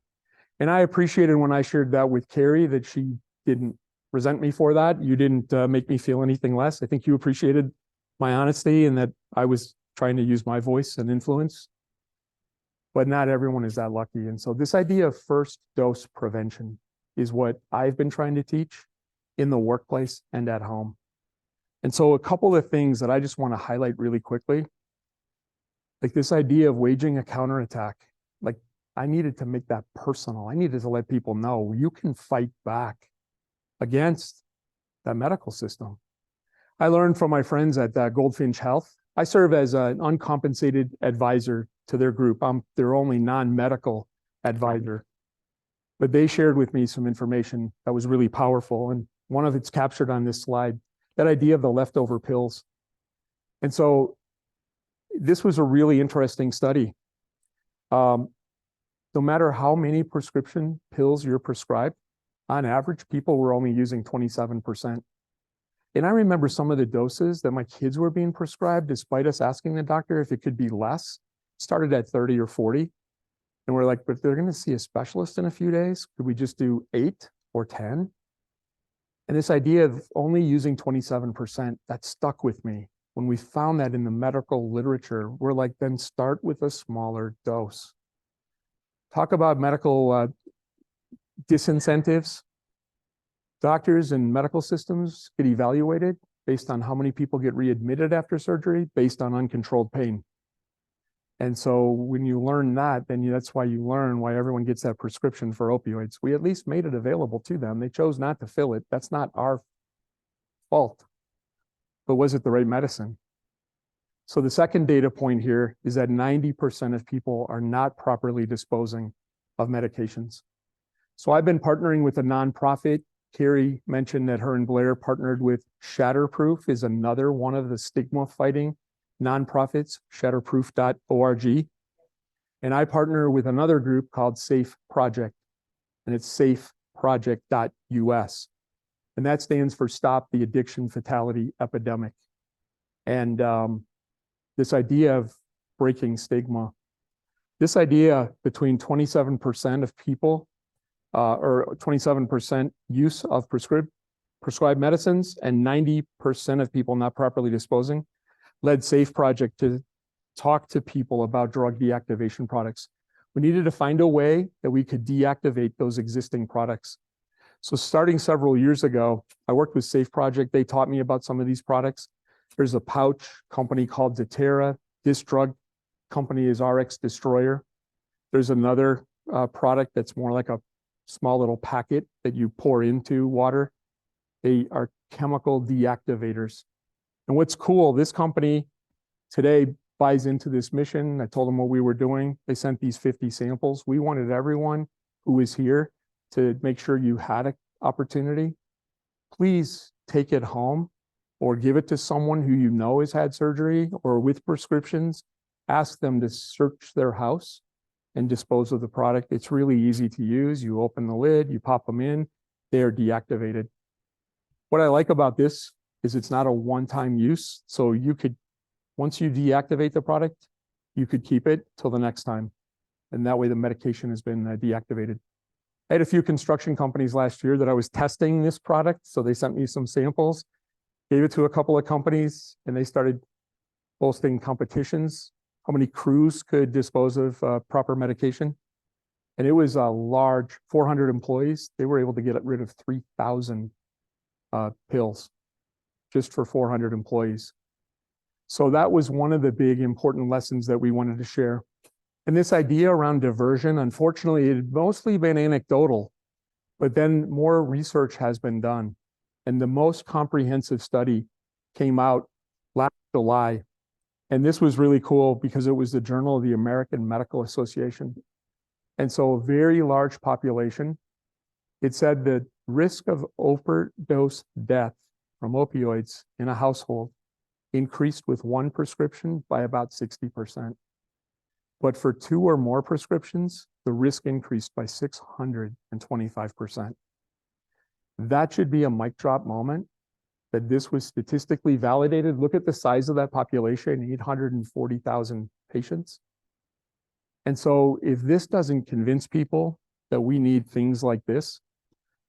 And I appreciated when I shared that with Kerri that she didn't resent me for that. You didn't make me feel anything less. I think you appreciated my honesty and that I was trying to use my voice and influence. But not everyone is that lucky. And so this idea of first dose prevention is what I've been trying to teach in the workplace and at home. And so a couple of things that I just want to highlight really quickly, like this idea of waging a counterattack. Like, I needed to make that personal. I needed to let people know you can fight back against the medical system. I learned from my friends at Goldfinch Health. I serve as an uncompensated advisor to their group. I'm their only non-medical advisor. But they shared with me some information that was really powerful. And one of it's captured on this slide. that idea of the leftover pills. And so this was a really interesting study. No matter how many prescription pills you're prescribed, on average, people were only using 27%. And I remember some of the doses that my kids were being prescribed, despite us asking the doctor if it could be less, started at 30 or 40. And we're like, but they're going to see a specialist in a few days. Could we just do 8 or 10? And this idea of only using 27%, that stuck with me. When we found that in the medical literature, we're like, then start with a smaller dose. Talk about medical disincentives. Doctors and medical systems get evaluated based on how many people get readmitted after surgery, based on uncontrolled pain. And so when you learn that, then that's why you learn why everyone gets that prescription for opioids. We at least made it available to them. They chose not to fill it. That's not our fault. But was it the right medicine? So the second data point here is that 90% of people are not properly disposing of medications. So I've been partnering with a nonprofit. Kerri mentioned that her and Blair partnered with Shatterproof, is another one of the stigma fighting nonprofits, shatterproof.org. And I partner with another group called Safe Project, and it's safeproject.us. And that stands for Stop the Addiction Fatality Epidemic. And this idea of breaking stigma, this idea between 27% of people or 27% use of prescribed medicines and 90% of people not properly disposing, led Safe Project to talk to people about drug deactivation products. We needed to find a way that we could deactivate those existing products. So starting several years ago, I worked with Safe Project. They taught me about some of these products. There's a pouch company called Deterra. This drug company is RX Destroyer. There's another product that's more like a small little packet that you pour into water. They are chemical deactivators. And what's cool, this company today buys into this mission. I told them what we were doing. They sent these 50 samples. We wanted everyone who was here to make sure you had an opportunity. Please take it home or give it to someone who you know has had surgery or with prescriptions. Ask them to search their house and dispose of the product. It's really easy to use. You open the lid, you pop them in, they are deactivated. What I like about this is it's not a one-time use. So you could, once you deactivate the product, you could keep it till the next time. And that way the medication has been deactivated. I had a few construction companies last year that I was testing this product. So they sent me some samples, gave it to a couple of companies, and they started posting competitions, how many crews could dispose of proper medication. And it was a large 400 employees. They were able to get rid of 3,000 pills just for 400 employees. So that was one of the big important lessons that we wanted to share. And this idea around diversion, unfortunately, it had mostly been anecdotal, but then more research has been done. And the most comprehensive study came out last July. And this was really cool because it was the Journal of the American Medical Association. And so a very large population. It said the risk of overdose death from opioids in a household increased with one prescription by about 60%. But for 2 or more prescriptions, the risk increased by 625%. That should be a mic drop moment that this was statistically validated. Look at the size of that population, 840,000 patients. And so if this doesn't convince people that we need things like this,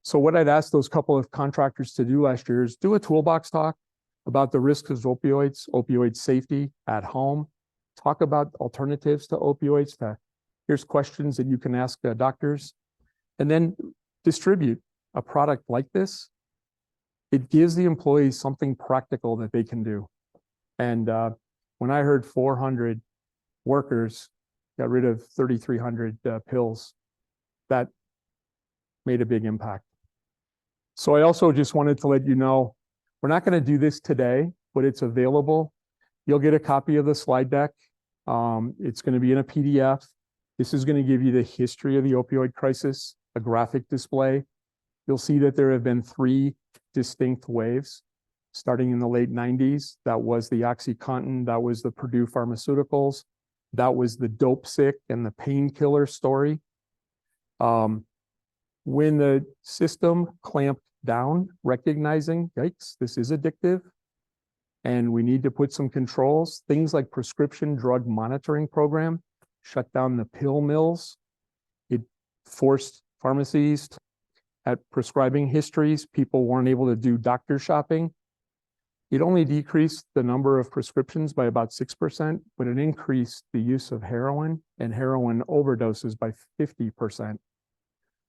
so what I'd asked those couple of contractors to do last year is do a toolbox talk about the risks of opioids, opioid safety at home, talk about alternatives to opioids. Here's questions that you can ask doctors, and then distribute a product like this. It gives the employees something practical that they can do. And when I heard 400 workers got rid of 3,300 pills, that made a big impact. So I also just wanted to let you know, we're not going to do this today, but it's available. You'll get a copy of the slide deck. It's going to be in a PDF. This is going to give you the history of the opioid crisis, a graphic display. You'll see that there have been 3 distinct waves. starting in the late 90s. That was the OxyContin, that was the Purdue Pharmaceuticals, that was the dope sick and the painkiller story. When the system clamped down, recognizing, yikes, this is addictive, and we need to put some controls, things like prescription drug monitoring program, shut down the pill mills. It forced pharmacies at prescribing histories. People weren't able to do doctor shopping. It only decreased the number of prescriptions by about 6%, but it increased the use of heroin and heroin overdoses by 50%.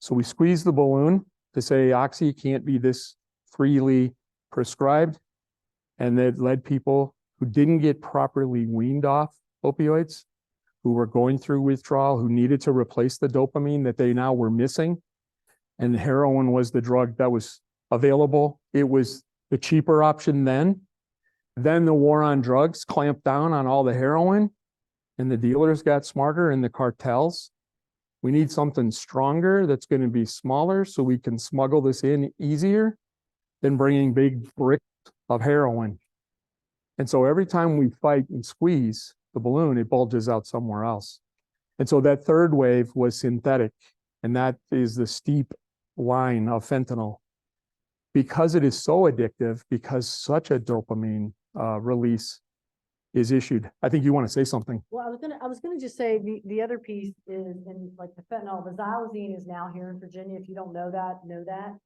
So we squeezed the balloon to say Oxy can't be this freely prescribed. And that led people who didn't get properly weaned off opioids, who were going through withdrawal, who needed to replace the dopamine that they now were missing. And heroin was the drug that was available. It was the cheaper option then. Then the war on drugs clamped down on all the heroin, and the dealers got smarter and the cartels. We need something stronger that's going to be smaller so we can smuggle this in easier than bringing big bricks of heroin. And so every time we fight and squeeze the balloon, it bulges out somewhere else. And so that third wave was synthetic, and that is the steep line of fentanyl. Because it is so addictive, because such a dopamine release is issued. I think you want to say something. Well, I was gonna just say the other piece is in like the fentanyl, the xylazine is now here in Virginia. If you don't know that, know that.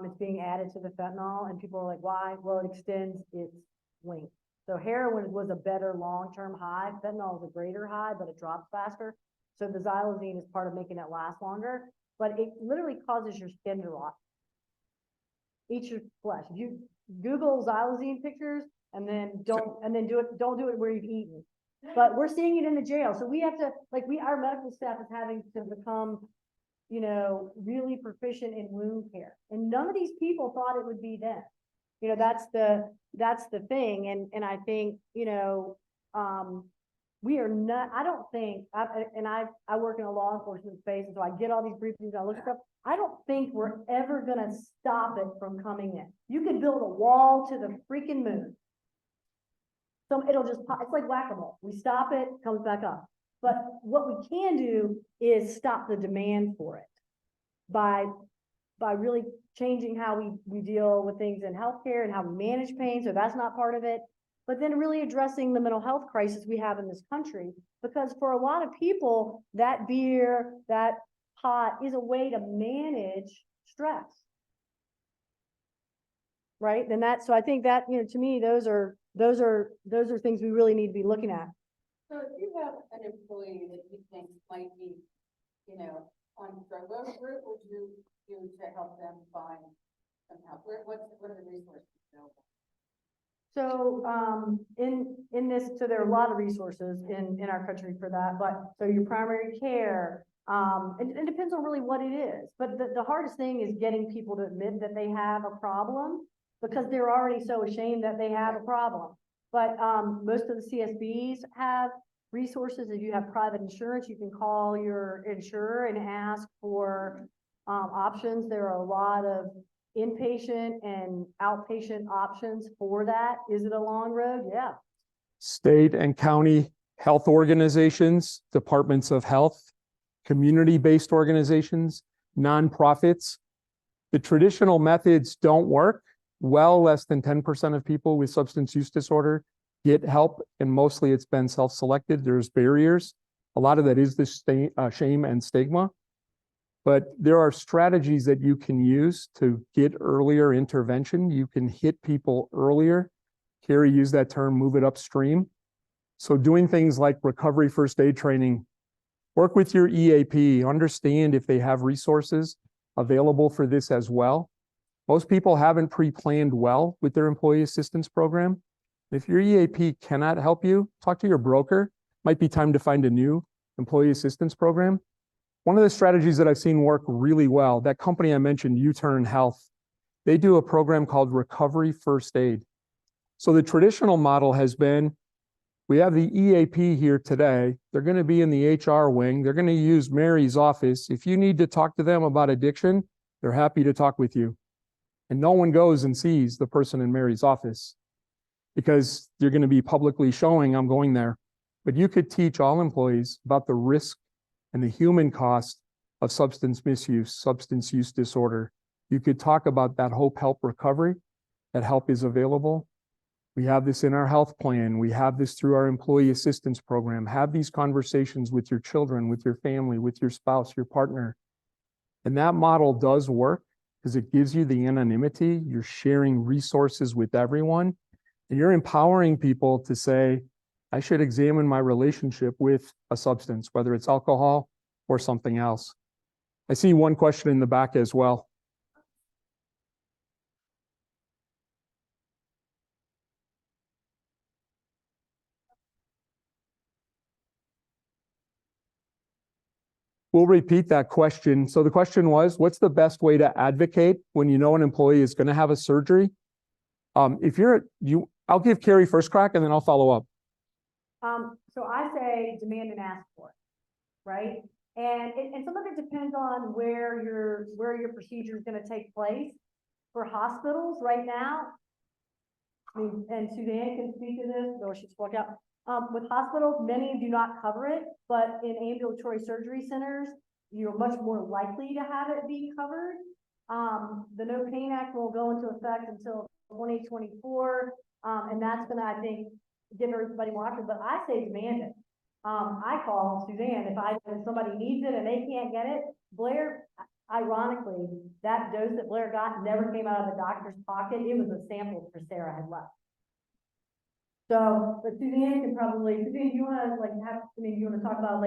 It's being added to the fentanyl, and people are like, why? Well, it extends its length. So heroin was a better long-term high. Fentanyl is a greater high, but it drops faster. So the xylazine is part of making it last longer, but it literally causes your skin to rot. Eat your flesh. If you Google xylazine pictures and then don't do it where you've eaten. But we're seeing it in the jail. So we have to, like, our medical staff is having to become, you know, really proficient in wound care. And none of these people thought it would be them. You know, that's the thing. And I think, you know, we are not, I don't think, I work in a law enforcement space, and so I get all these briefings, I look at stuff. I don't think we're ever gonna stop it from coming in. You could build a wall to the freaking moon. So it'll just pop, it's like whack-a-mole. We stop it, comes back up. But what we can do is stop the demand for it by really changing how we deal with things in healthcare and how we manage pain. So that's not part of it. But then really addressing the mental health crisis we have in this country, because for a lot of people, that beer, that pot is a way to manage stress. Right? So I think that, you know, to me, those are things we really need to be looking at. So if you have an employee that you think might be, you know, on drug, what would you do to help them find some help? What are the resources available? So in this, so there are a lot of resources in our country for that, but so your primary care, it depends on really what it is. But the hardest thing is getting people to admit that they have a problem, because they're already so ashamed that they have a problem. But most of the CSBs have resources. If you have private insurance, you can call your insurer and ask for options. There are a lot of inpatient and outpatient options for that. Is it a long road? Yeah. State and county health organizations, departments of health, community-based organizations, nonprofits. The traditional methods don't work. Well, less than 10% of people with substance use disorder get help, and mostly it's been self-selected. There's barriers. A lot of that is the shame and stigma. But there are strategies that you can use to get earlier intervention. You can hit people earlier. Kerri used that term, move it upstream. So doing things like recovery first aid training, work with your EAP, understand if they have resources available for this as well. Most people haven't pre-planned well with their employee assistance program. If your EAP cannot help you, talk to your broker. Might be time to find a new employee assistance program. One of the strategies that I've seen work really well, that company I mentioned, U-Turn Health, they do a program called Recovery First Aid. So the traditional model has been, we have the EAP here today. They're going to be in the HR wing. They're going to use Mary's office. If you need to talk to them about addiction, they're happy to talk with you. And no one goes and sees the person in Mary's office because you're going to be publicly showing I'm going there. But you could teach all employees about the risk and the human cost of substance misuse, substance use disorder. You could talk about that Hope Help recovery. That help is available. We have this in our health plan. We have this through our employee assistance program. Have these conversations with your children, with your family, with your spouse, your partner. And that model does work because it gives you the anonymity. You're sharing resources with everyone, and you're empowering people to say, I should examine my relationship with a substance, whether it's alcohol or something else. I see one question in the back as well. We'll repeat that question. So the question was, what's the best way to advocate when you know an employee is going to have a surgery? I'll give Kerri first crack and then I'll follow up. So I say demand and ask for it, right? And some of it depends on where your procedure is going to take place. For hospitals right now, I mean, and Suzanne can speak to this, or she spoke out. With hospitals, many do not cover it, but in ambulatory surgery centers, you're much more likely to have it be covered. The No Pain Act will go into effect until 2024, and that's going to, I think, give everybody more options. But I say demand it. I call Suzanne if somebody needs it and they can't get it. Blair, ironically, that dose that Blair got never came out of the doctor's pocket. It was a sample for Sarah had left. So, but Suzanne can probably, Suzanne, do you want to you want to talk about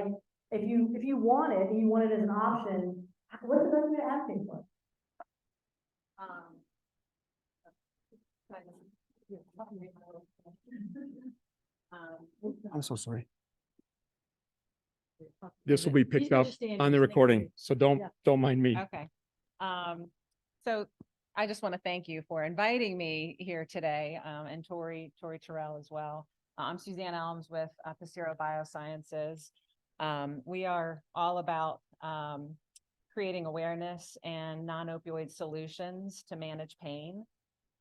if you want it and you want it as an option, what's the best way to advocate for it? I'm so sorry. This will be picked up on the recording, so don't mind me. Okay. So I just want to thank you for inviting me here today, and Tori Terrell as well. I'm Suzanne Elms with Pacero Biosciences. We are all about creating awareness and non-opioid solutions to manage pain.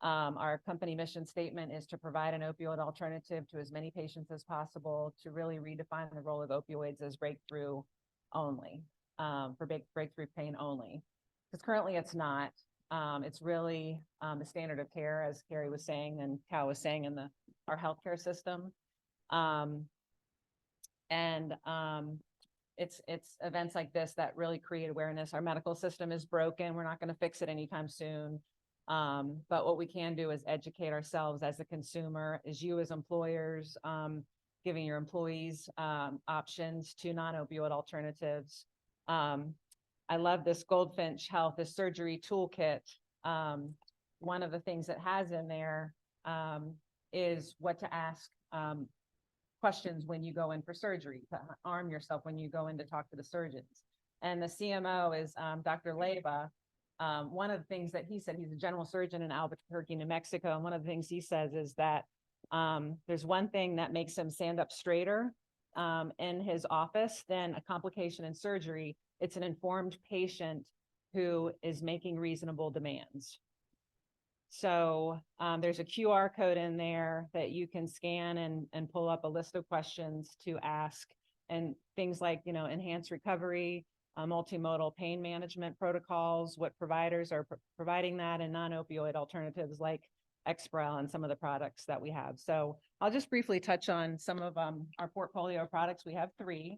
Our company mission statement is to provide an opioid alternative to as many patients as possible, to really redefine the role of opioids as breakthrough only, for breakthrough pain only. Because currently it's not. It's really the standard of care, as Kerri was saying and Cal was saying, in our healthcare system. It's events like this that really create awareness. Our medical system is broken. We're not going to fix it anytime soon. But what we can do is educate ourselves as a consumer, as you as employers, giving your employees options to non-opioid alternatives. I love this Goldfinch Health, this surgery toolkit. One of the things it has in there is what to ask questions when you go in for surgery, to arm yourself when you go in to talk to the surgeons. And the CMO is Dr. Leyva. One of the things that he said, he's a general surgeon in Albuquerque, New Mexico. And one of the things he says is that there's one thing that makes him stand up straighter in his office than a complication in surgery. It's an informed patient who is making reasonable demands. So there's a QR code in there that you can scan and pull up a list of questions to ask, and things like, enhanced recovery, multimodal pain management protocols, what providers are providing that, and non-opioid alternatives like Exparel and some of the products that we have. So I'll just briefly touch on some of our portfolio of products. We have 3.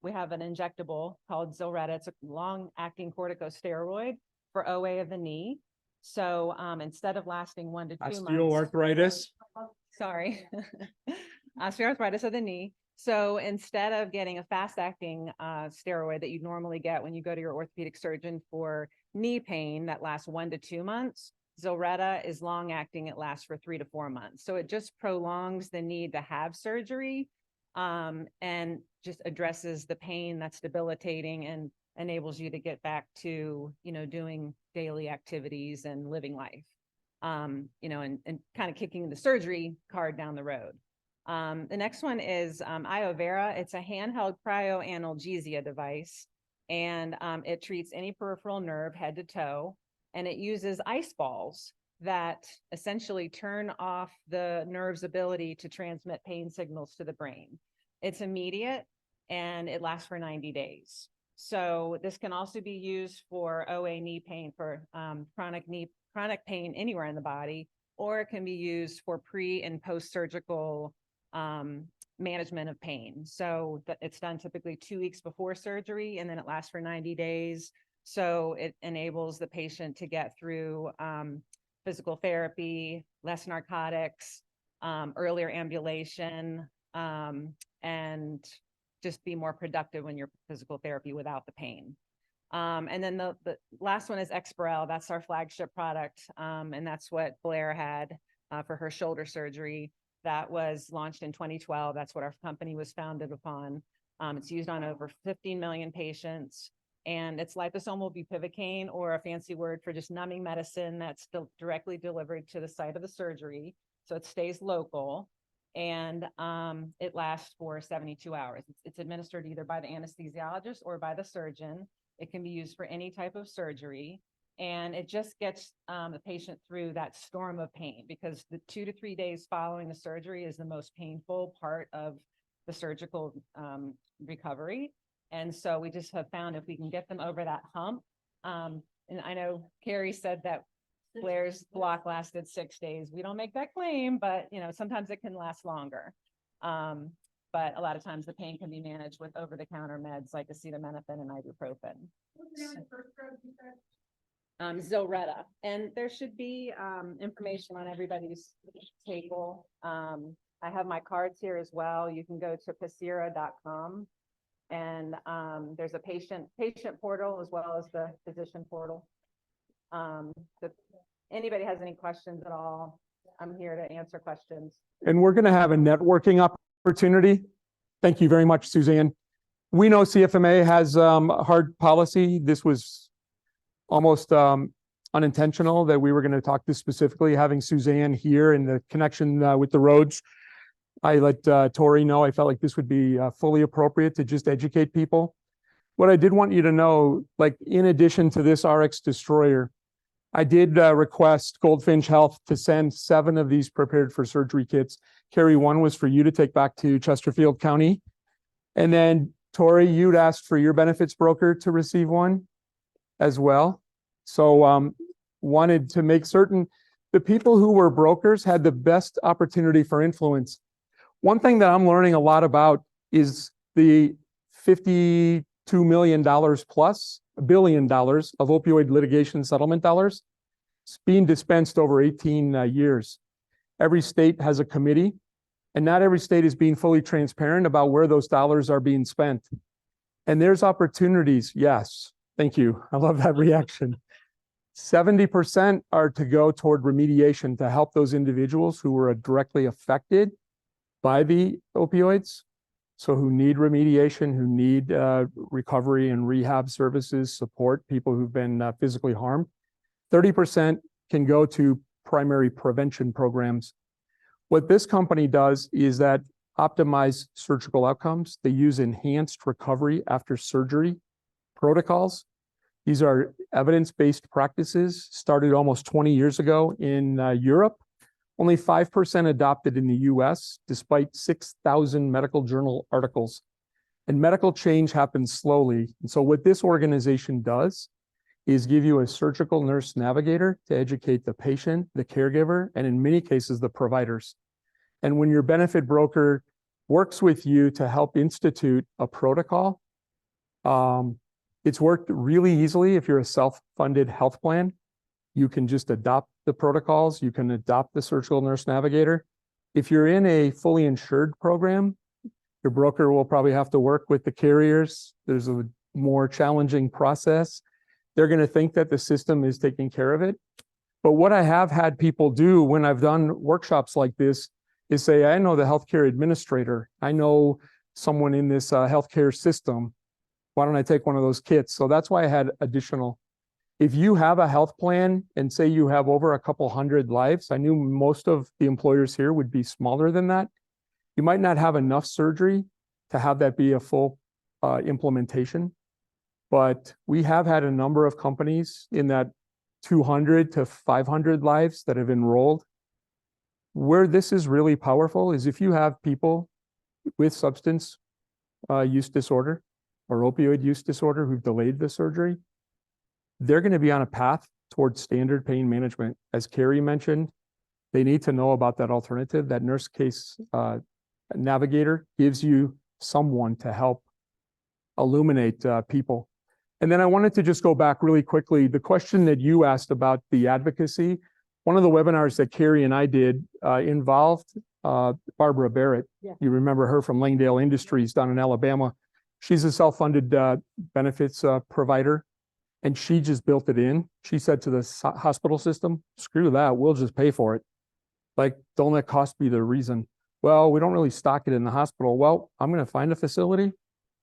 We have an injectable called Zilretta. It's a long-acting corticosteroid for OA of the knee. So instead of lasting 1 to 2 months. Osteoarthritis. Sorry. Osteoarthritis of the knee. So instead of getting a fast-acting steroid that you normally get when you go to your orthopedic surgeon for knee pain that lasts 1 to 2 months, Zilretta is long-acting. It lasts for 3 to 4 months. So it just prolongs the need to have surgery and just addresses the pain that's debilitating and enables you to get back to, doing daily activities and living life, and kind of kicking the surgery card down the road. The next one is iovera. It's a handheld cryoanalgesia device, and it treats any peripheral nerve head to toe. and it uses ice balls that essentially turn off the nerve's ability to transmit pain signals to the brain. It's immediate and it lasts for 90 days. So this can also be used for OA knee pain, for chronic pain anywhere in the body, or it can be used for pre and post-surgical management of pain. So it's done typically 2 weeks before surgery, and then it lasts for 90 days. So it enables the patient to get through physical therapy, less narcotics, earlier ambulation, and just be more productive when you're physical therapy without the pain. And then the last one is Exparel. That's our flagship product. And that's what Blair had for her shoulder surgery. That was launched in 2012. That's what our company was founded upon. It's used on over 15 million patients. And it's liposomal bupivacaine, or a fancy word for just numbing medicine that's directly delivered to the site of the surgery. So it stays local, and it lasts for 72 hours. It's administered either by the anesthesiologist or by the surgeon. It can be used for any type of surgery, and it just gets the patient through that storm of pain, because the 2 to 3 days following the surgery is the most painful part of the surgical recovery. And so we just have found if we can get them over that hump, and I know Kerri said that Blair's block lasted 6 days. We don't make that claim, but sometimes it can last longer. But a lot of times the pain can be managed with over-the-counter meds like acetaminophen and ibuprofen. Zilretta. And there should be information on everybody's table. I have my cards here as well. You can go to Pacira.com. And there's a patient portal as well as the physician portal. If anybody has any questions at all, I'm here to answer questions. And we're going to have a networking opportunity. Thank you very much, Suzanne. We know CFMA has a hard policy. This was almost unintentional that we were going to talk this specifically, having Suzanne here in the connection with the Rhodes. I let Tori know I felt like this would be fully appropriate to just educate people. What I did want you to know, like in addition to this RX Destroyer, I did request Goldfinch Health to send 7 of these prepared for surgery kits. Kerri, one was for you to take back to Chesterfield County. And then Tori, you'd asked for your benefits broker to receive one as well. So wanted to make certain the people who were brokers had the best opportunity for influence. One thing that I'm learning a lot about is the $52 million plus $1 billion of opioid litigation settlement dollars. It's being dispensed over 18 years. Every state has a committee, and not every state is being fully transparent about where those dollars are being spent. And there's opportunities. Yes. Thank you. I love that reaction. 70% are to go toward remediation to help those individuals who were directly affected by the opioids, so who need remediation, who need recovery and rehab services, support, people who've been physically harmed. 30% can go to primary prevention programs. What this company does is that optimize surgical outcomes. They use enhanced recovery after surgery protocols. These are evidence-based practices started almost 20 years ago in Europe. Only 5% adopted in the US, despite 6,000 medical journal articles. And medical change happens slowly. And so what this organization does is give you a surgical nurse navigator to educate the patient, the caregiver, and in many cases, the providers. And when your benefit broker works with you to help institute a protocol, it's worked really easily if you're a self-funded health plan. You can just adopt the protocols. You can adopt the surgical nurse navigator. If you're in a fully insured program, your broker will probably have to work with the carriers. There's a more challenging process. They're going to think that the system is taking care of it. But what I have had people do when I've done workshops like this is say, I know the healthcare administrator. I know someone in this healthcare system. Why don't I take one of those kits? So that's why I had additional. If you have a health plan and say you have over a couple hundred lives, I knew most of the employers here would be smaller than that. You might not have enough surgery to have that be a full implementation. But we have had a number of companies in that 200 to 500 lives that have enrolled. Where this is really powerful is if you have people with substance use disorder or opioid use disorder who've delayed the surgery, they're going to be on a path towards standard pain management. As Kerri mentioned, they need to know about that alternative. That nurse case navigator gives you someone to help illuminate people. And then I wanted to just go back really quickly. The question that you asked about the advocacy, one of the webinars that Kerri and I did involved Barbara Barrett. Yeah. You remember her from Langdale Industries down in Alabama. She's a self-funded benefits provider, and she just built it in. She said to the hospital system, screw that, we'll just pay for it. Like, don't let cost be the reason. Well, we don't really stock it in the hospital. Well, I'm going to find a facility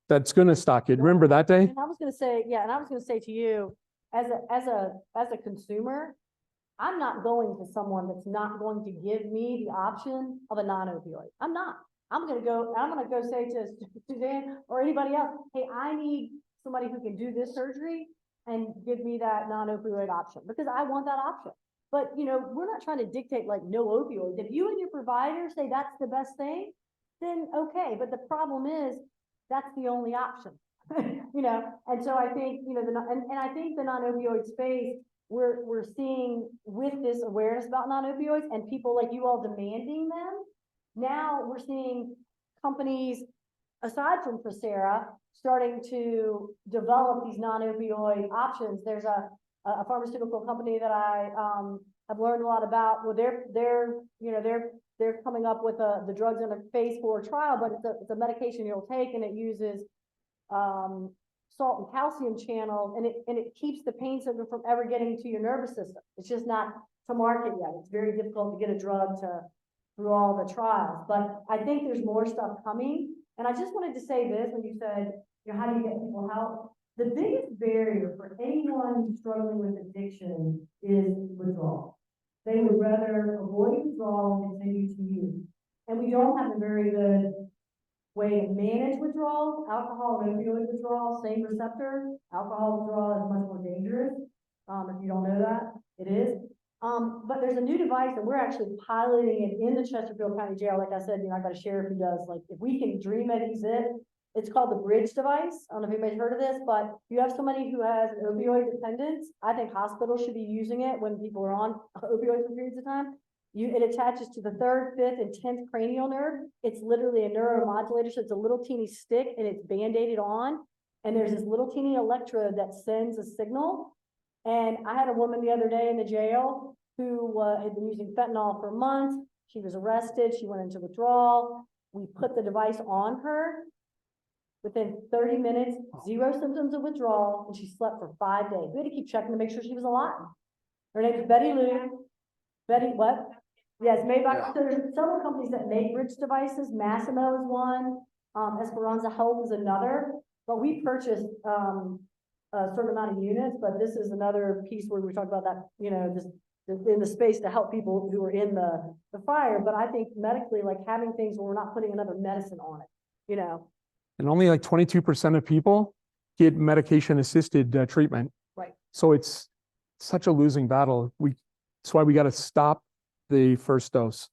that's going to stock it. Remember that day? And I was gonna say, yeah, and I was gonna say to you, as a consumer, I'm not going to someone that's not going to give me the option of a non-opioid. I'm not. I'm gonna go say to Suzanne or anybody else, hey, I need somebody who can do this surgery and give me that non-opioid option, because I want that option. But, you know, we're not trying to dictate like no opioids. If you and your provider say that's the best thing, then okay. But the problem is, that's the only option, you know? And so I think, you know, and I think the non-opioid space, we're seeing with this awareness about non-opioids and people like you all demanding them. Now we're seeing companies, aside from Procera, starting to develop these non-opioid options. There's a pharmaceutical company that I have learned a lot about. Well, they're coming up with the drugs in a phase 4 trial, but it's a medication you'll take, and it uses salt and calcium channels, and it keeps the pain signal from ever getting to your nervous system. It's just not to market yet. It's very difficult to get a drug through all the trials, but I think there's more stuff coming. And I just wanted to say this, when you said, you know, how do you get people help? The biggest barrier for anyone struggling with addiction is withdrawal. They would rather avoid withdrawal and continue to use. And we don't have a very good way to manage withdrawal. Alcohol and opioid withdrawal, same receptor. Alcohol withdrawal is much more dangerous. If you don't know that, it is. But there's a new device, and we're actually piloting it in the Chesterfield County Jail. Like I said, you know, I got a sheriff who does, like, if we can dream it, he's it. It's called the Bridge device. I don't know if anybody's heard of this, but if you have somebody who has an opioid dependence, I think hospitals should be using it when people are on opioids for periods of time. It attaches to the 3rd, 5th, and 10th cranial nerve. It's literally a neuromodulator, so it's a little teeny stick, and it's band-aided on. And there's this little teeny electrode that sends a signal. And I had a woman the other day in the jail who had been using fentanyl for months. She was arrested. She went into withdrawal. We put the device on her. Within 30 minutes, 0 symptoms of withdrawal, and she slept for 5 days. We had to keep checking to make sure she was alive. Her name is Betty Lou. Betty, what? Yes, made by, so there's several companies that make bridge devices. Massimo is one. Esperanza Health is another. But we purchased a certain amount of units, but this is another piece where we talk about that, you know, just in the space to help people who are in the fire. But I think medically, like having things where we're not putting another medicine on it, you know. And only like 22% of people get medication-assisted treatment. Right. So it's such a losing battle. That's why we got to stop the first dose.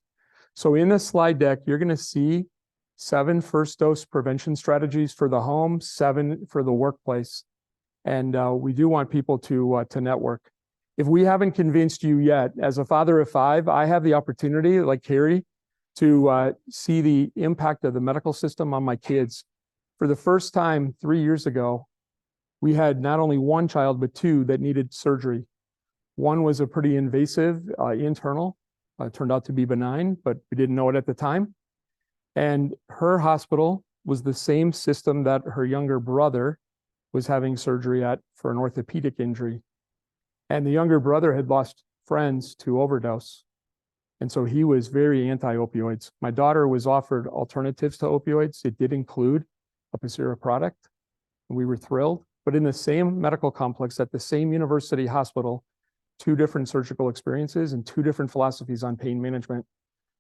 So in the slide deck, you're going to see 7 first dose prevention strategies for the home, 7 for the workplace. And we do want people to network. If we haven't convinced you yet, as a father of 5, I have the opportunity, like Kerri, to see the impact of the medical system on my kids. For the first time 3 years ago, we had not only 1 child, but 2 that needed surgery. One was a pretty invasive internal, turned out to be benign, but we didn't know it at the time. And her hospital was the same system that her younger brother was having surgery at for an orthopedic injury. And the younger brother had lost friends to overdose. And so he was very anti-opioids. My daughter was offered alternatives to opioids. It did include a Procera product, and we were thrilled. But in the same medical complex at the same university hospital, 2 different surgical experiences and 2 different philosophies on pain management.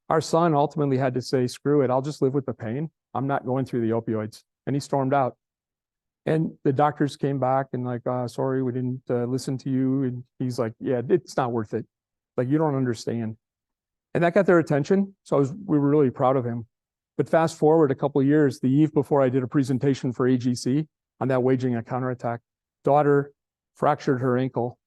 Our son ultimately had to say, screw it, I'll just live with the pain. I'm not going through the opioids. And he stormed out. And the doctors came back and like, sorry, we didn't listen to you. And he's like, yeah, it's not worth it. Like, you don't understand. And that got their attention. So we were really proud of him. But fast forward a couple of years, the eve before I did a presentation for AGC on that waging a counterattack, daughter fractured her ankle.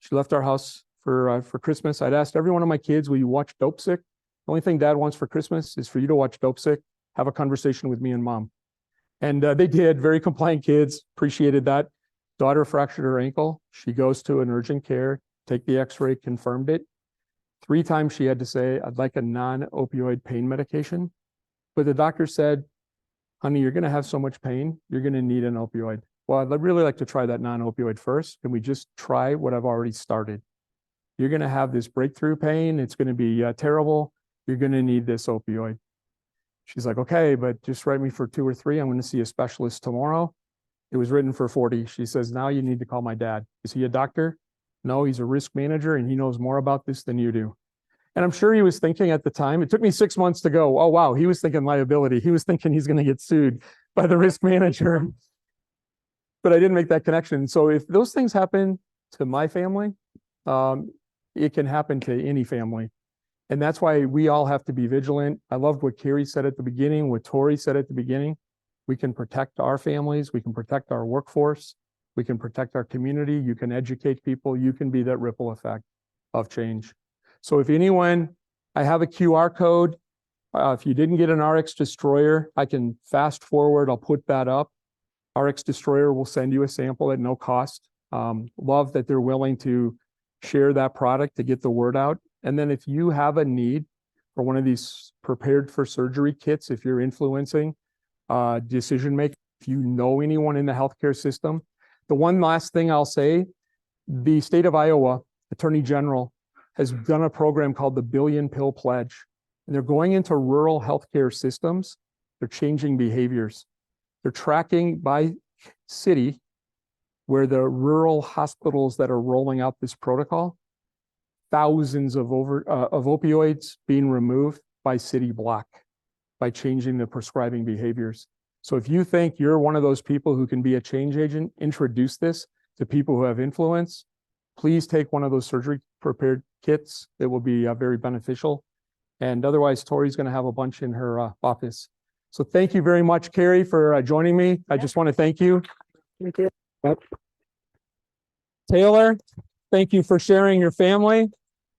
She left our house for Christmas. I'd asked every one of my kids, will you watch Dope Sick? The only thing dad wants for Christmas is for you to watch Dope Sick, have a conversation with me and mom. And they did, very compliant kids, appreciated that. Daughter fractured her ankle. She goes to an urgent care, take the x-ray, confirmed it. 3 times she had to say, I'd like a non-opioid pain medication. But the doctor said, honey, you're gonna have so much pain, you're gonna need an opioid. Well, I'd really like to try that non-opioid first. Can we just try what I've already started? You're gonna have this breakthrough pain. It's gonna be terrible. You're gonna need this opioid. She's like, okay, but just write me for 2 or 3. I'm going to see a specialist tomorrow. It was written for 40. She says, now you need to call my dad. Is he a doctor? No, he's a risk manager and he knows more about this than you do. And I'm sure he was thinking at the time, it took me 6 months to go, oh, wow, he was thinking liability. He was thinking he's going to get sued by the risk manager. But I didn't make that connection. So if those things happen to my family, it can happen to any family. And that's why we all have to be vigilant. I loved what Kerri said at the beginning, what Tori said at the beginning. We can protect our families. We can protect our workforce. We can protect our community. You can educate people. You can be that ripple effect of change. So if anyone, I have a QR code. If you didn't get an RX Destroyer, I can fast forward. I'll put that up. RX Destroyer will send you a sample at no cost. Love that they're willing to share that product to get the word out. And then if you have a need for one of these prepared for surgery kits, if you're influencing decision making, if you know anyone in the healthcare system, the one last thing I'll say, the state of Iowa Attorney General has done a program called the Billion Pill Pledge. And they're going into rural healthcare systems. They're changing behaviors. They're tracking by city where the rural hospitals that are rolling out this protocol, thousands of opioids being removed by city block by changing the prescribing behaviors. So if you think you're one of those people who can be a change agent, introduce this to people who have influence, please take one of those surgery prepared kits. It will be very beneficial. And otherwise, Tori's going to have a bunch in her office. So thank you very much, Kerri, for joining me. I just want to thank you. Thank you. Yep. Taylor, thank you for sharing your family.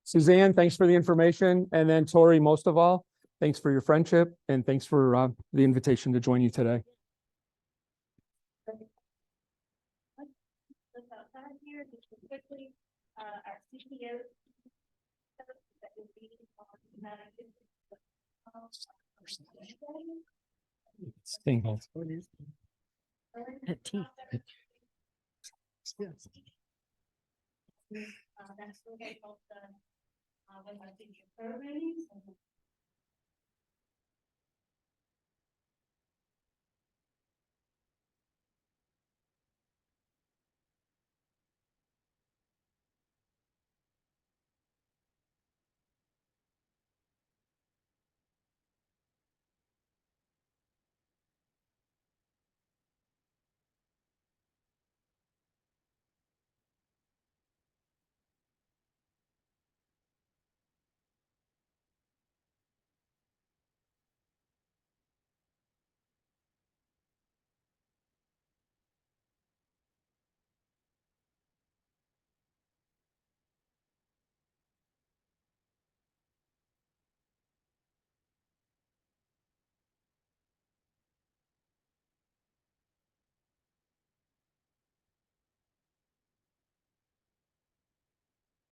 Suzanne, thanks for the information. And then Tori, most of all, thanks for your friendship and thanks for the invitation to join you today. Let's outside here, just quickly, our CTO. That is meeting on Stingles. Teeth. That's what they call the, when I think your programming,